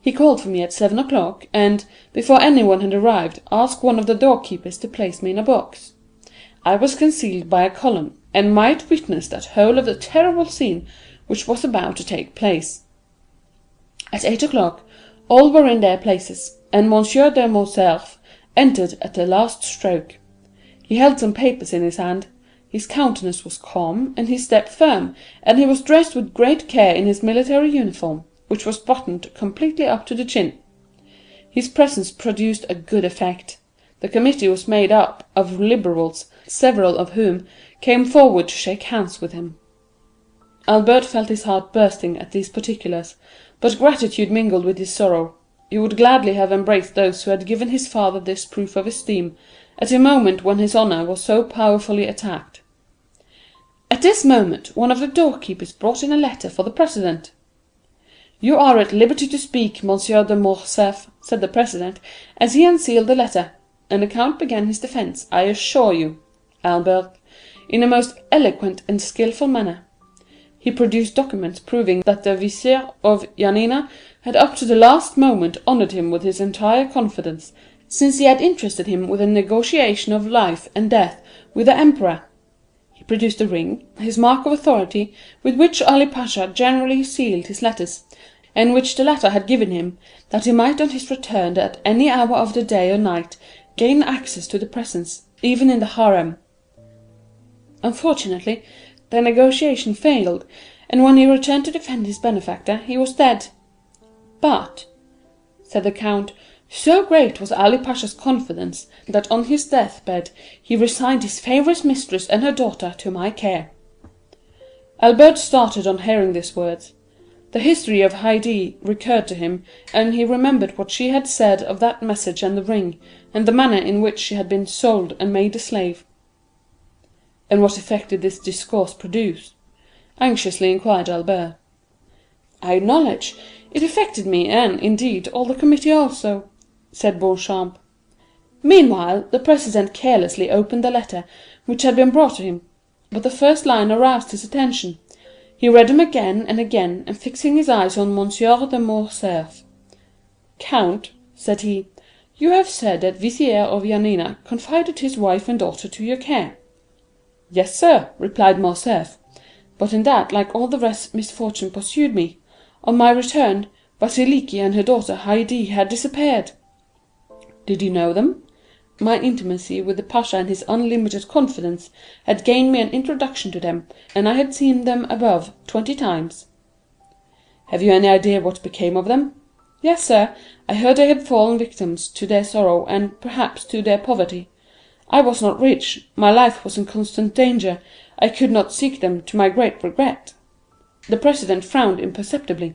He called for me at 7 o'clock, and, before anyone had arrived, asked one of the doorkeepers to place me in a box. I was concealed by a column, and might witness that whole of the terrible scene which was about to take place. At 8 o'clock all were in their places, and Monsieur de Morcerf entered at the last stroke. He held some papers in his hand. His countenance was calm, and his step firm, and he was dressed with great care in his military uniform, which was buttoned completely up to the chin. His presence produced a good effect. The committee was made up of liberals, several of whom came forward to shake hands with him. Albert felt his heart bursting at these particulars, but gratitude mingled with his sorrow. He would gladly have embraced those who had given his father this proof of esteem, at a moment when his honour was so powerfully attacked. At this moment one of the doorkeepers brought in a letter for the president. "You are at liberty to speak, Monsieur de Morcerf," said the president, as he unsealed the letter, and the count began his defence, I assure you, Albert, in a most eloquent and skilful manner. He produced documents proving that the vizier of Yanina had up to the last moment honoured him with his entire confidence, since he had interested him with a negotiation of life and death with the emperor. He produced a ring, his mark of authority, with which Ali Pasha generally sealed his letters, and which the latter had given him, that he might on his return at any hour of the day or night gain access to the presence, even in the harem. Unfortunately, the negotiation failed, and when he returned to defend his benefactor, he was dead. But, said the count, so great was Ali Pasha's confidence, that on his deathbed he resigned his favourite mistress and her daughter to my care. Albert started on hearing these words. The history of Haydée recurred to him, and he remembered what she had said of that message and the ring, and the manner in which she had been sold and made a slave. "And what effect did this discourse produce?" anxiously inquired Albert. "I acknowledge it affected me, and, indeed, all the committee also," said Beauchamp. Meanwhile, the president carelessly opened the letter which had been brought to him, but the first line aroused his attention. He read them again and again, and fixing his eyes on Monsieur de Morcerf. "Count," said he, "you have said that Vizier of Yanina confided his wife and daughter to your care." "Yes, sir," replied Morcerf, "but in that, like all the rest, misfortune pursued me. On my return, Vasiliki and her daughter Haydée had disappeared." "Did you know them?" "My intimacy with the pasha and his unlimited confidence had gained me an introduction to them, and I had seen them above 20 times." "Have you any idea what became of them?" "Yes, sir, I heard they had fallen victims to their sorrow, and, perhaps, to their poverty. I was not rich, my life was in constant danger, I could not seek them, to my great regret." The president frowned imperceptibly.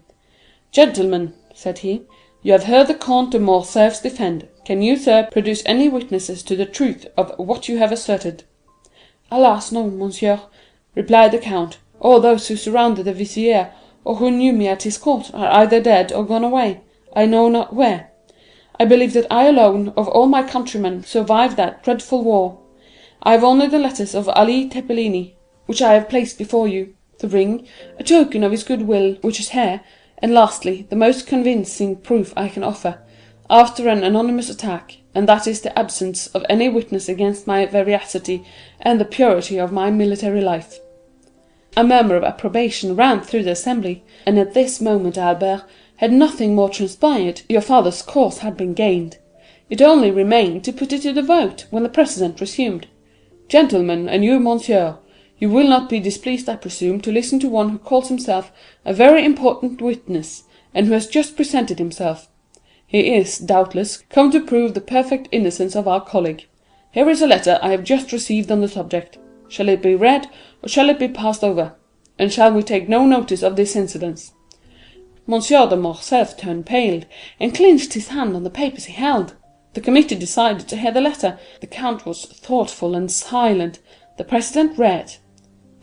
"Gentlemen," said he, "you have heard the Count de Morcerf's defence. Can you, sir, produce any witnesses to the truth of what you have asserted?" "Alas, no, monsieur," replied the count. "All those who surrounded the vizier, or who knew me at his court, are either dead or gone away, I know not where. I believe that I alone, of all my countrymen, survived that dreadful war. I have only the letters of Ali Tepelini, which I have placed before you, the ring, a token of his good will, which is here, and lastly, the most convincing proof I can offer, after an anonymous attack, and that is the absence of any witness against my veracity and the purity of my military life." A murmur of approbation ran through the assembly, and at this moment, Albert, had nothing more transpired, your father's cause had been gained. It only remained to put it to the vote, when the president resumed: "Gentlemen, and you, monsieur, you will not be displeased, I presume, to listen to one who calls himself a very important witness, and who has just presented himself. He is, doubtless, come to prove the perfect innocence of our colleague. Here is a letter I have just received on the subject. Shall it be read, or shall it be passed over? And shall we take no notice of this incident?" Monsieur de Morcerf turned pale, and clenched his hand on the papers he held. The committee decided to hear the letter. The count was thoughtful and silent. The president read: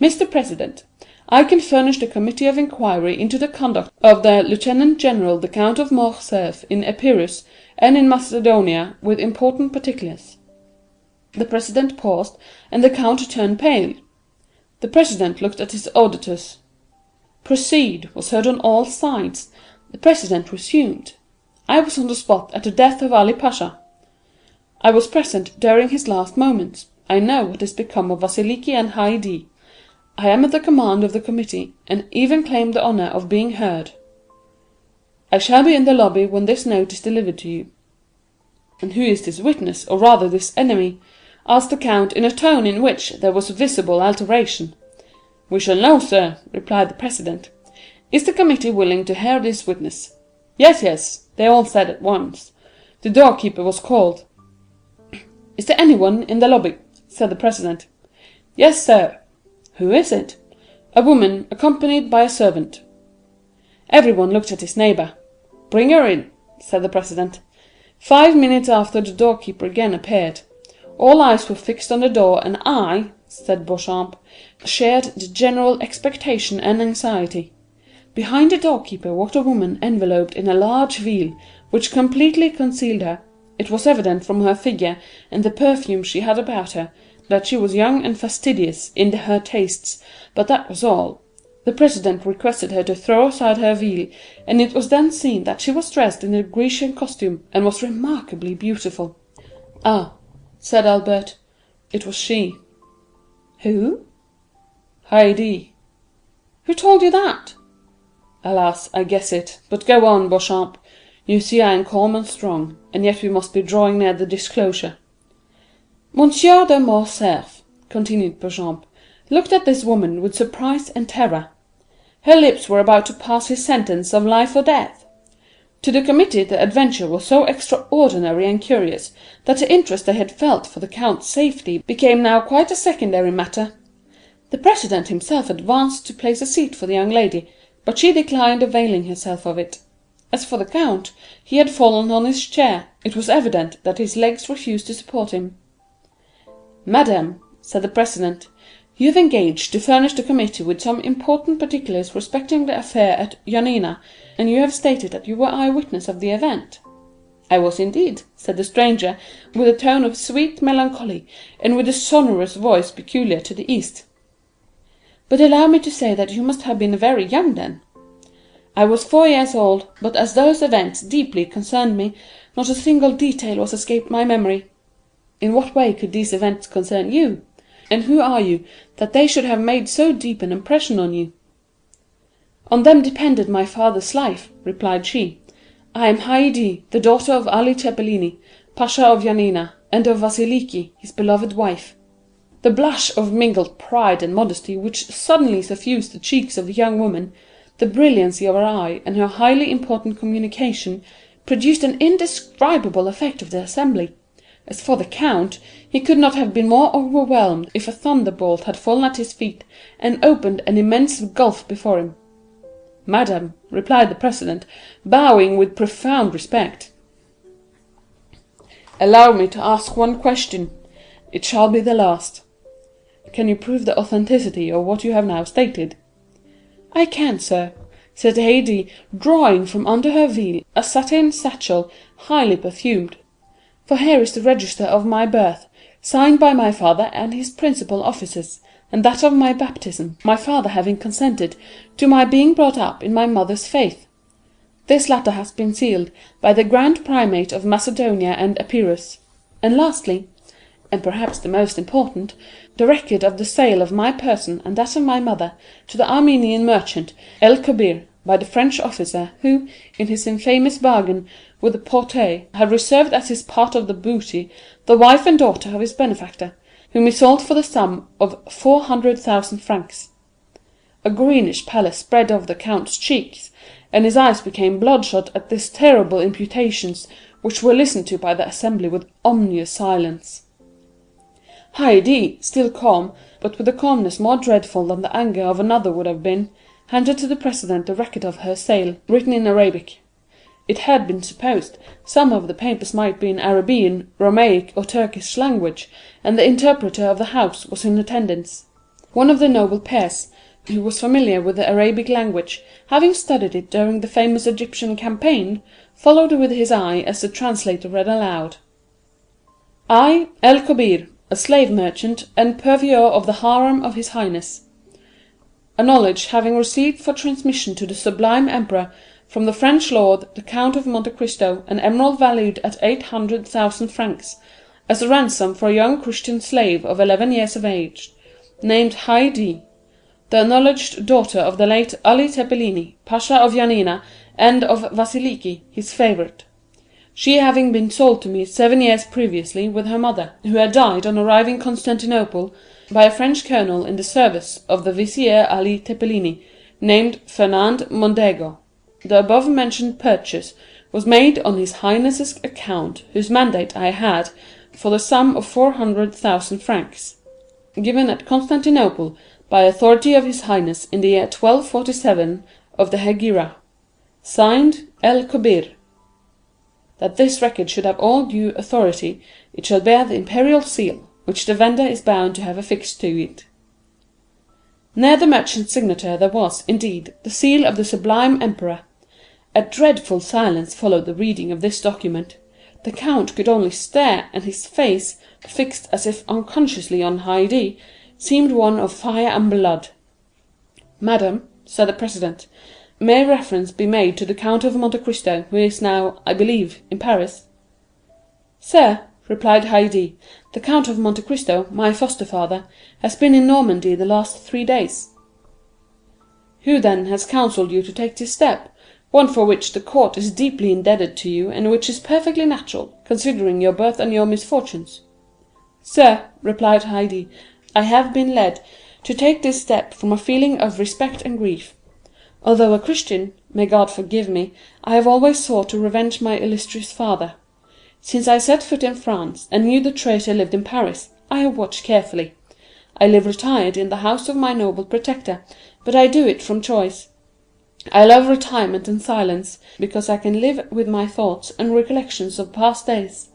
"Mr. President, I can furnish the committee of inquiry into the conduct of the Lieutenant General the Count of Morcerf in Epirus and in Macedonia with important particulars." The president paused, and the count turned pale. The president looked at his auditors. "Proceed," was heard on all sides. The president resumed: "I was on the spot at the death of Ali Pasha. I was present during his last moments. I know what is become of Vasiliki and Haydée. I am at the command of the committee, and even claim the honor of being heard. I shall be in the lobby when this note is delivered to you." "And who is this witness, or rather this enemy?" asked the count, in a tone in which there was visible alteration. "We shall know, sir," replied the president. "Is the committee willing to hear this witness?" "Yes, yes," they all said at once. The doorkeeper was called. "Is there anyone in the lobby?" said the president. "Yes, sir." "Who is it?" "A woman, accompanied by a servant." Everyone looked at his neighbor. "Bring her in," said the president. 5 minutes after the doorkeeper again appeared. All eyes were fixed on the door, and I, said Beauchamp, shared the general expectation and anxiety. Behind the doorkeeper walked a woman enveloped in a large veil, which completely concealed her. It was evident from her figure and the perfume she had about her, that she was young and fastidious in her tastes, but that was all. The president requested her to throw aside her veil, and it was then seen that she was dressed in a Grecian costume, and was remarkably beautiful. "Ah," said Albert, "it was she." "Who?" "Haydée." "Who told you that?" "Alas, I guess it. But go on, Beauchamp. You see I am calm and strong, and yet we must be drawing near the disclosure." "Monsieur de Morcerf," continued Beauchamp, "looked at this woman with surprise and terror. Her lips were about to pass his sentence of life or death. To the committee the adventure was so extraordinary and curious, that the interest they had felt for the count's safety became now quite a secondary matter. The president himself advanced to place a seat for the young lady, but she declined availing herself of it. As for the count, he had fallen on his chair. It was evident that his legs refused to support him. "Madam," said the president, "you have engaged to furnish the committee with some important particulars respecting the affair at Yanina, and you have stated that you were eyewitness of the event." "I was indeed," said the stranger, with a tone of sweet melancholy, and with a sonorous voice peculiar to the East. "But allow me to say that you must have been very young then." "I was 4 years old, but as those events deeply concerned me, not a single detail was escaped my memory." "In what way could these events concern you? And who are you, that they should have made so deep an impression on you?" "On them depended my father's life," replied she. "I am Haydée, the daughter of Ali Tepelini, Pasha of Yanina, and of Vasiliki, his beloved wife." The blush of mingled pride and modesty which suddenly suffused the cheeks of the young woman, the brilliancy of her eye, and her highly important communication, produced an indescribable effect of the assembly. As for the count, he could not have been more overwhelmed if a thunderbolt had fallen at his feet, and opened an immense gulf before him. "Madam," replied the president, bowing with profound respect, "allow me to ask one question. It shall be the last. Can you prove the authenticity of what you have now stated?" "I can, sir," said Haydée, drawing from under her veil a satin satchel highly perfumed. "For here is the register of my birth, signed by my father and his principal officers, and that of my baptism, my father having consented to my being brought up in my mother's faith. This latter has been sealed by the Grand Primate of Macedonia and Epirus. And lastly, and perhaps the most important, the record of the sale of my person and that of my mother to the Armenian merchant El Kobbir, by the French officer who, in his infamous bargain with the Porte, had reserved as his part of the booty the wife and daughter of his benefactor, whom he sold for the sum of 400,000 francs. A greenish pallor spread over the count's cheeks, and his eyes became bloodshot at these terrible imputations, which were listened to by the assembly with ominous silence. Haydée, still calm, but with a calmness more dreadful than the anger of another would have been, handed to the president the record of her sale, written in Arabic. It had been supposed some of the papers might be in Arabian, Romaic, or Turkish language, and the interpreter of the house was in attendance. One of the noble peers, who was familiar with the Arabic language, having studied it during the famous Egyptian campaign, followed with his eye as the translator read aloud: "I, El Kobbir, a slave merchant and purveyor of the harem of his highness, a knowledge having received for transmission to the sublime emperor from the French lord the Count of Monte Cristo an emerald valued at 800,000 francs, as a ransom for a young Christian slave of 11 years of age, named Haydée, the acknowledged daughter of the late Ali Tepelini, Pasha of Yanina, and of Vasiliki, his favourite, she having been sold to me 7 years previously with her mother, who had died on arriving Constantinople, by a French colonel in the service of the Vizier Ali Tepelini, named Fernand Mondego. The above-mentioned purchase was made on his Highness's account, whose mandate I had, for the sum of 400,000 francs, given at Constantinople by authority of his Highness in the year 1247 of the Hegira. Signed, El Kobbir. That this record should have all due authority, it shall bear the imperial seal, which the vendor is bound to have affixed to it." Near the merchant's signature there was, indeed, the seal of the sublime emperor. A dreadful silence followed the reading of this document. The count could only stare, and his face, fixed as if unconsciously on Haydée, seemed one of fire and blood. "Madam," said the president, "may reference be made to the Count of Monte Cristo, who is now, I believe, in Paris?" "Sir," replied Haydée, "the Count of Monte Cristo, my foster-father, has been in Normandy the last 3 days." "Who then has counselled you to take this step, one for which the court is deeply indebted to you, and which is perfectly natural, considering your birth and your misfortunes?" "Sir," replied Haydée, "I have been led to take this step from a feeling of respect and grief. Although a Christian, may God forgive me, I have always sought to revenge my illustrious father. Since I set foot in France, and knew the traitor lived in Paris, I have watched carefully. I live retired in the house of my noble protector, but I do it from choice. I love retirement and silence, because I can live with my thoughts and recollections of past days.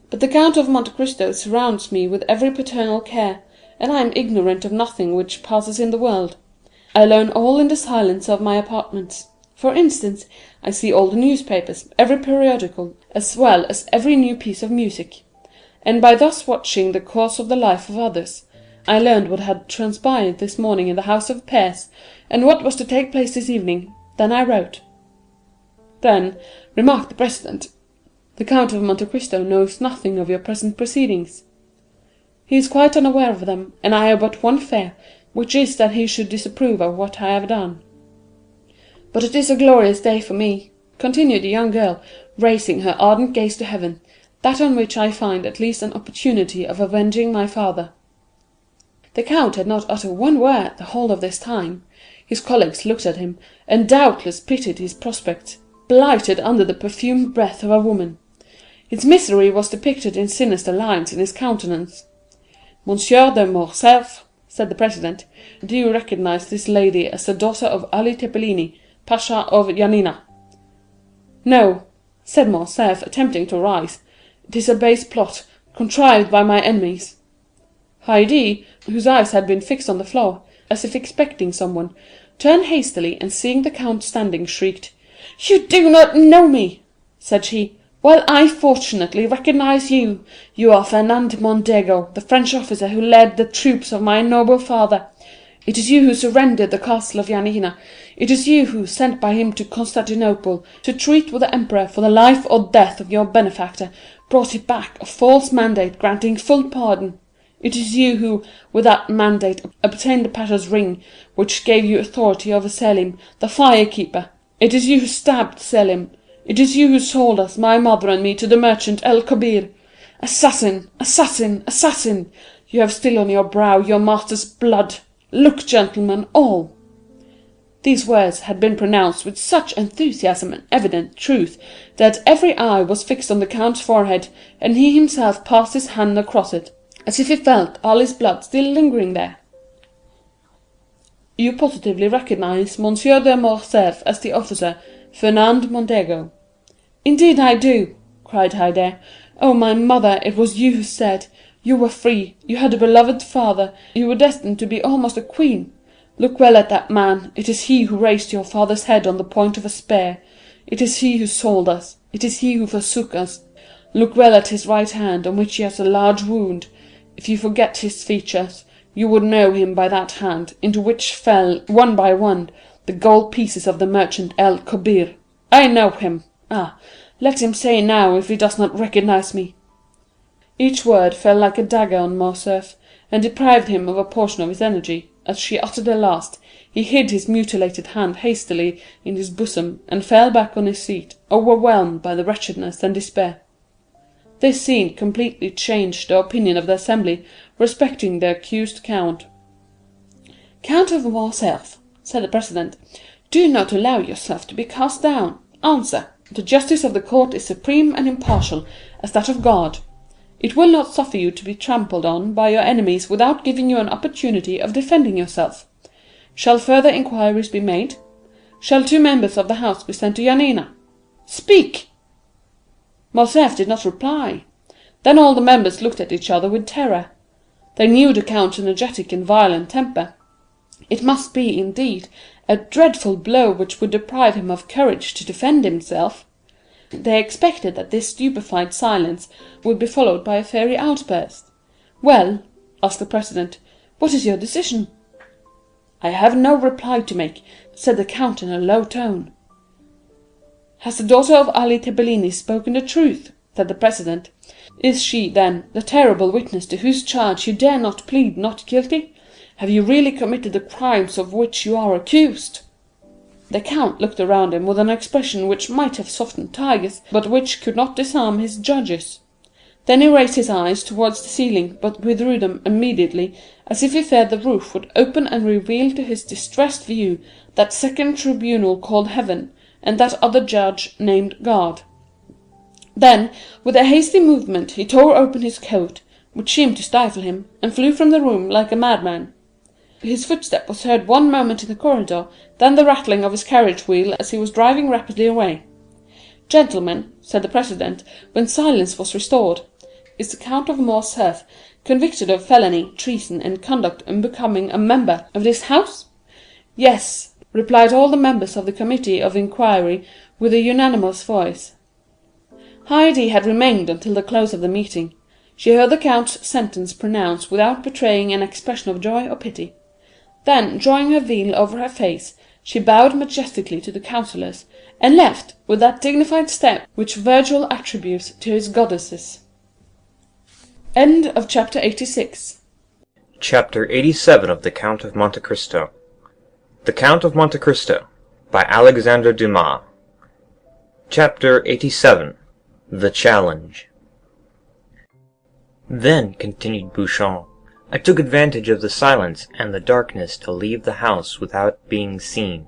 But the Count of Monte Cristo surrounds me with every paternal care, and I am ignorant of nothing which passes in the world. I learn all in the silence of my apartments. For instance, I see all the newspapers, every periodical, as well as every new piece of music. And by thus watching the course of the life of others, I learned what had transpired this morning in the house of peers, and what was to take place this evening. Then I wrote." "Then," remarked the president, "the Count of Monte Cristo knows nothing of your present proceedings?" "He is quite unaware of them, and I have but one fear, which is that he should disapprove of what I have done. But it is a glorious day for me," continued the young girl, raising her ardent gaze to heaven, "that on which I find at least an opportunity of avenging my father." The count had not uttered one word the whole of this time. His colleagues looked at him, and doubtless pitied his prospects, blighted under the perfumed breath of a woman. His misery was depicted in sinister lines in his countenance. "Monsieur de Morcerf," said the president, "do you recognize this lady as the daughter of Ali Tepelini, Pasha of Yanina." "No," said Morcerf, attempting to rise, "it is a base plot, contrived by my enemies." Haydée, whose eyes had been fixed on the floor, as if expecting someone, turned hastily, and seeing the count standing, shrieked, "You do not know me," said she, "while I fortunately recognize you. You are Fernand Mondego, the French officer who led the troops of my noble father. It is you who surrendered the castle of Yanina. It is you who, sent by him to Constantinople to treat with the emperor for the life or death of your benefactor, brought it back a false mandate granting full pardon. It is you who, with that mandate, obtained the pasha's ring, which gave you authority over Selim, the firekeeper. It is you who stabbed Selim. It is you who sold us, my mother and me, to the merchant El Kobbir. Assassin! Assassin! Assassin! You have still on your brow your master's blood. Look, gentlemen, all." These words had been pronounced with such enthusiasm and evident truth, that every eye was fixed on the count's forehead, and he himself passed his hand across it, as if he felt all his blood still lingering there. "You positively recognize Monsieur de Morcerf as the officer Fernand Mondego?" "Indeed I do," cried Haydée. "Oh, my mother, it was you who said, 'You were free, you had a beloved father, you were destined to be almost a queen.' Look well at that man, it is he who raised your father's head on the point of a spear. It is he who sold us, it is he who forsook us. Look well at his right hand, on which he has a large wound. If you forget his features, you would know him by that hand, into which fell, one by one, the gold pieces of the merchant El Kobbir. I know him. Ah, let him say now if he does not recognize me." Each word fell like a dagger on Morcerf, and deprived him of a portion of his energy. As she uttered the last, he hid his mutilated hand hastily in his bosom, and fell back on his seat, overwhelmed by the wretchedness and despair. This scene completely changed the opinion of the assembly respecting the accused count. "Count of Morcerf," said the president, "do not allow yourself to be cast down. Answer. The justice of the court is supreme and impartial as that of God. It will not suffer you to be trampled on by your enemies without giving you an opportunity of defending yourself. Shall further inquiries be made? Shall 2 members of the house be sent to Yanina? Speak!" Morcerf did not reply. Then all the members looked at each other with terror. They knew the count's energetic and violent temper. It must be, indeed, a dreadful blow which would deprive him of courage to defend himself. They expected that this stupefied silence would be followed by a fiery outburst. "Well," asked the president, "what is your decision?" "I have no reply to make," said the count in a low tone. "Has the daughter of Ali Tebellini spoken the truth?" said the president. "Is she, then, the terrible witness to whose charge you dare not plead not guilty? Have you really committed the crimes of which you are accused?" The count looked around him with an expression which might have softened tigers, but which could not disarm his judges. Then he raised his eyes towards the ceiling, but withdrew them immediately, as if he feared the roof would open and reveal to his distressed view that second tribunal called Heaven, and that other judge named God. Then, with a hasty movement, he tore open his coat, which seemed to stifle him, and flew from the room like a madman. His footstep was heard one moment in the corridor, then the rattling of his carriage wheel as he was driving rapidly away. "Gentlemen," said the president, when silence was restored, "is the Count of Morcerf convicted of felony, treason, and conduct unbecoming a member of this house?" "Yes," replied all the members of the committee of inquiry with a unanimous voice. Haydée had remained until the close of the meeting. She heard the count's sentence pronounced without betraying an expression of joy or pity. Then, drawing her veil over her face, she bowed majestically to the councillors, and left with that dignified step which Virgil attributes to his goddesses. End of chapter 86. Chapter 87 of the Count of Monte Cristo. The Count of Monte Cristo, by Alexandre Dumas. Chapter 87. The Challenge. "Then," continued Beauchamp, "I took advantage of the silence and the darkness to leave the house without being seen.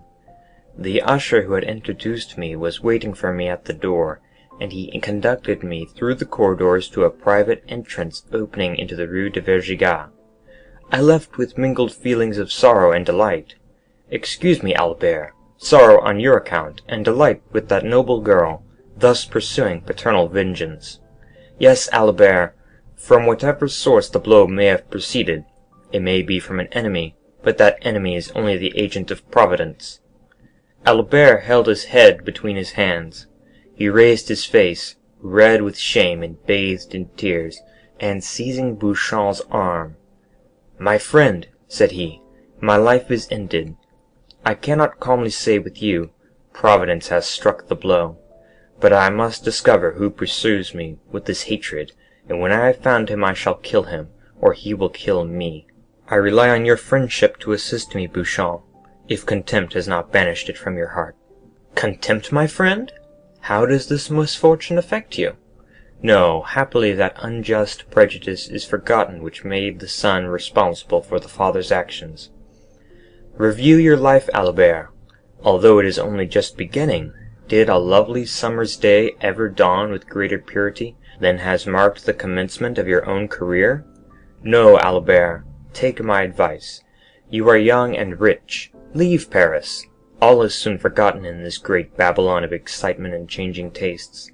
The usher who had introduced me was waiting for me at the door, and he conducted me through the corridors to a private entrance opening into the Rue de Vergigat. I left with mingled feelings of sorrow and delight. Excuse me, Albert, sorrow on your account, and delight with that noble girl, thus pursuing paternal vengeance. Yes, Albert, from whatever source the blow may have proceeded, it may be from an enemy, but that enemy is only the agent of Providence." Albert held his head between his hands. He raised his face, red with shame and bathed in tears, and seizing Beauchamp's arm, "My friend," said he, "my life is ended. I cannot calmly say with you, Providence has struck the blow, but I must discover who pursues me with this hatred, and when I have found him I shall kill him, or he will kill me. I rely on your friendship to assist me, Beauchamp, if contempt has not banished it from your heart." "Contempt, my friend? How does this misfortune affect you?" "No, happily that unjust prejudice is forgotten which made the son responsible for the father's actions. Review your life, Albert. Although it is only just beginning, did a lovely summer's day ever dawn with greater purity than has marked the commencement of your own career? No, Albert, take my advice. You are young and rich. Leave Paris. All is soon forgotten in this great Babylon of excitement and changing tastes.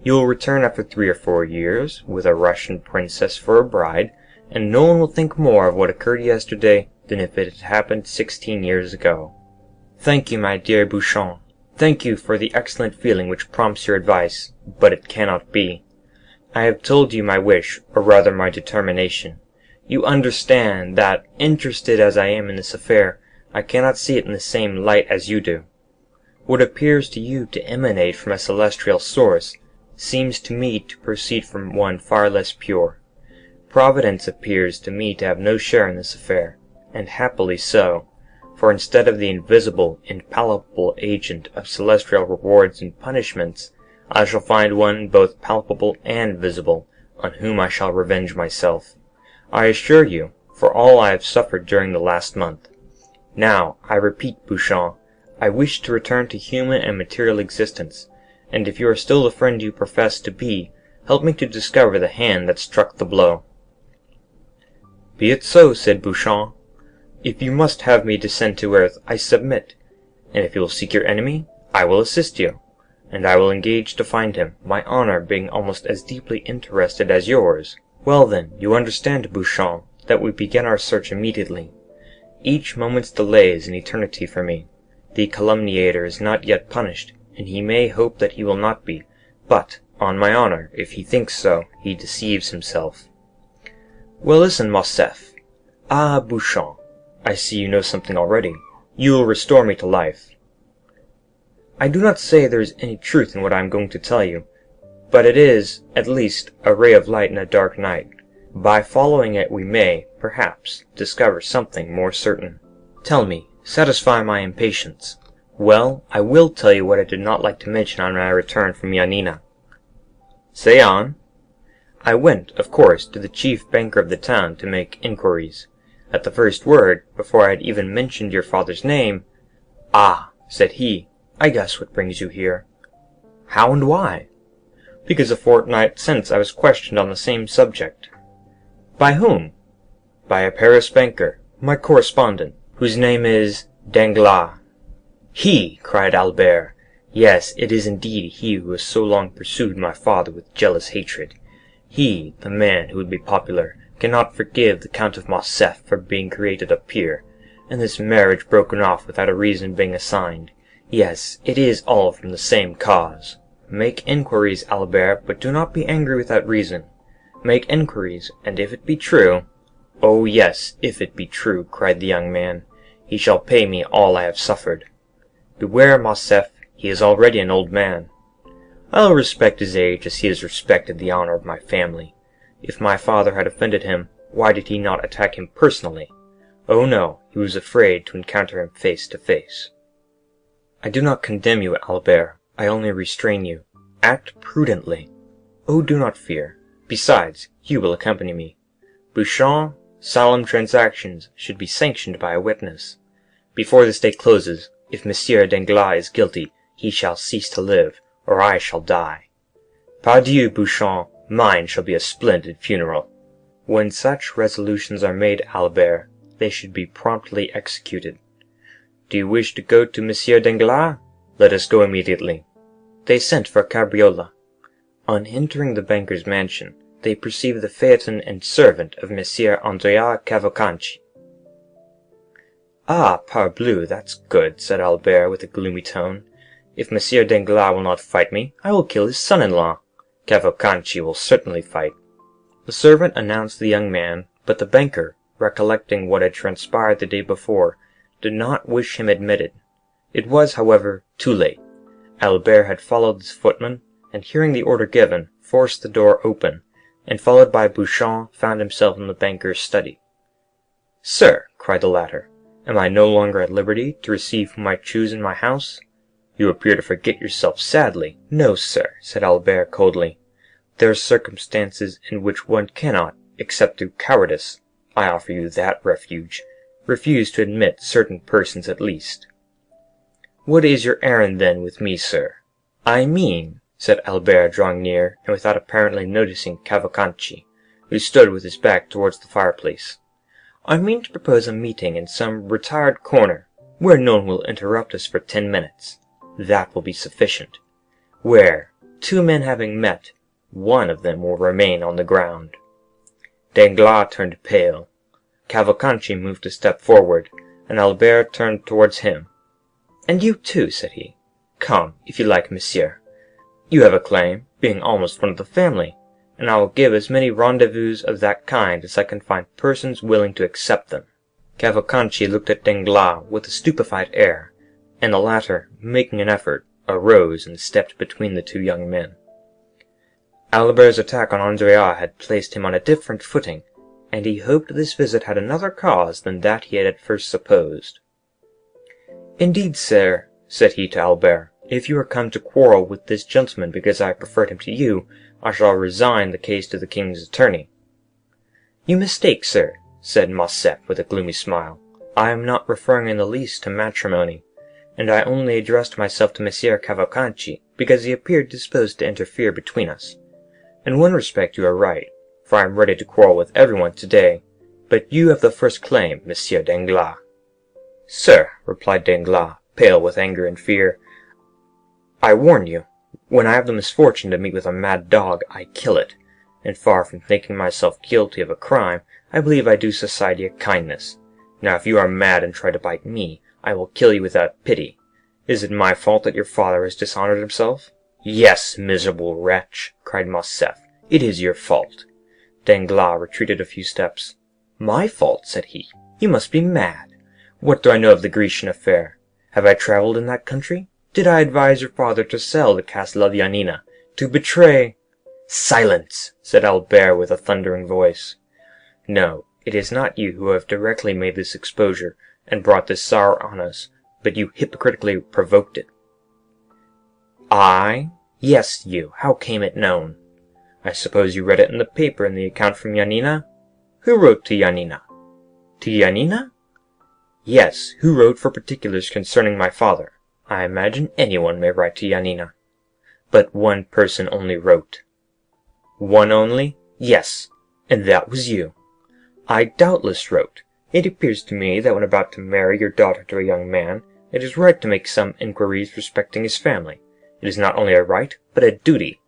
You will return after 3 or 4 years, with a Russian princess for a bride, and no one will think more of what occurred yesterday than if it had happened 16 years ago. Thank you, my dear Beauchamp. Thank you for the excellent feeling which prompts your advice, but it cannot be. I have told you my wish, or rather my determination. You understand that, interested as I am in this affair, I cannot see it in the same light as you do. What appears to you to emanate from a celestial source seems to me to proceed from one far less pure. Providence appears to me to have no share in this affair, and happily so, for instead of the invisible, impalpable agent of celestial rewards and punishments, I shall find one both palpable and visible, on whom I shall revenge myself. I assure you, for all I have suffered during the last month. Now, I repeat, Beauchamp, I wish to return to human and material existence, and if you are still the friend you profess to be, help me to discover the hand that struck the blow." "Be it so," said Beauchamp. "If you must have me descend to earth, I submit, and if you will seek your enemy, I will assist you, and I will engage to find him, my honor being almost as deeply interested as yours. Well then, you understand, Beauchamp, that we begin our search immediately. Each moment's delay is an eternity for me. The calumniator is not yet punished, and he may hope that he will not be, but, on my honor, if he thinks so, he deceives himself." "Well, listen, Morcerf. Ah, Beauchamp, I see you know something already. You will restore me to life." "I do not say there is any truth in what I am going to tell you, but it is, at least, a ray of light in a dark night. By following it we may, perhaps, discover something more certain. Tell me, satisfy my impatience." "Well, I will tell you what I did not like to mention on my return from Yanina." "Say on." "I went, of course, to the chief banker of the town to make inquiries. At the first word, before I had even mentioned your father's name, 'Ah,' said he, 'I guess what brings you here.' 'How and why?' 'Because a fortnight since I was questioned on the same subject.' 'By whom?' 'By a Paris banker, my correspondent, whose name is Danglars.'" "He!" cried Albert. "Yes, it is indeed he who has so long pursued my father with jealous hatred. He, the man who would be popular, cannot forgive the Count of Morcerf for being created a peer, and this marriage broken off without a reason being assigned. Yes, it is all from the same cause. Make inquiries, Albert, but do not be angry without reason. Make inquiries, and if it be true—" "Oh yes, if it be true," cried the young man, "he shall pay me all I have suffered. Beware, Morcerf, he is already an old man. I will respect his age as he has respected the honor of my family. If my father had offended him, why did he not attack him personally? Oh no, he was afraid to encounter him face to face." "I do not condemn you, Albert, I only restrain you. Act prudently. Oh, do not fear. Besides, you will accompany me. Beauchamp, solemn transactions should be sanctioned by a witness. Before this day closes, if Monsieur Danglars is guilty, he shall cease to live, or I shall die. Pardieu, Beauchamp, mine shall be a splendid funeral." "When such resolutions are made, Albert, they should be promptly executed." Do you wish to go to Monsieur Danglars? Let us go immediately." They sent for a cabriolet. On entering the banker's mansion, they perceived the phaeton and servant of Monsieur Andrea Cavalcanti. "Ah, parbleu, that's good," said Albert with a gloomy tone. "If Monsieur Danglars will not fight me, I will kill his son-in-law. Cavalcanti will certainly fight." The servant announced the young man, but the banker, recollecting what had transpired the day before, did not wish him admitted. It was, however, too late. Albert had followed his footman, and hearing the order given, forced the door open, and followed by Beauchamp, found himself in the banker's study. "Sir," cried the latter, "am I no longer at liberty to receive whom I choose in my house?" "You appear to forget yourself sadly." "No, sir," said Albert coldly. "There are circumstances in which one cannot, except through cowardice, I offer you that refuge, refuse to admit certain persons at least." "What is your errand then with me, sir?" "I mean," said Albert, drawing near, and without apparently noticing Cavalcanti, who stood with his back towards the fireplace, "I mean to propose a meeting in some retired corner, where no one will interrupt us for 10 minutes. That will be sufficient. Where, 2 men having met, one of them will remain on the ground." Danglars turned pale. Cavalcanti moved a step forward, and Albert turned towards him. "And you too," said he. "Come, if you like, monsieur. You have a claim, being almost one of the family, and I will give as many rendezvous of that kind as I can find persons willing to accept them." Cavalcanti looked at Danglars with a stupefied air, and the latter, making an effort, arose and stepped between the 2 young men. Albert's attack on Andrea had placed him on a different footing, and he hoped this visit had another cause than that he had at first supposed. "Indeed, sir," said he to Albert, "if you are come to quarrel with this gentleman because I preferred him to you, I shall resign the case to the king's attorney." "You mistake, sir," said Morcerf with a gloomy smile. "I am not referring in the least to matrimony, and I only addressed myself to Monsieur Cavalcanti because he appeared disposed to interfere between us. In one respect you are right, for I am ready to quarrel with everyone today, but you have the first claim, Monsieur Danglars." "Sir," replied Danglars, pale with anger and fear, "I warn you, when I have the misfortune to meet with a mad dog, I kill it, and far from thinking myself guilty of a crime, I believe I do society a kindness. Now if you are mad and try to bite me, I will kill you without pity. Is it my fault that your father has dishonored himself?" "Yes, miserable wretch," cried Morcerf, "it is your fault." Danglars retreated a few steps. "My fault?" said he. "You must be mad. What do I know of the Grecian affair? Have I travelled in that country? Did I advise your father to sell the castle of Yanina, to betray—" "Silence!" said Albert with a thundering voice. "No, it is not you who have directly made this exposure and brought this sorrow on us, but you hypocritically provoked it." "I?" "Yes, you. How came it known?" "I suppose you read it in the paper in the account from Yanina?" "Who wrote to Yanina?" "To Yanina?" "Yes, who wrote for particulars concerning my father? I imagine anyone may write to Yanina." "But one person only wrote." "One only?" "Yes, and that was you." "I doubtless wrote. It appears to me that when about to marry your daughter to a young man, it is right to make some inquiries respecting his family. It is not only a right, but a duty."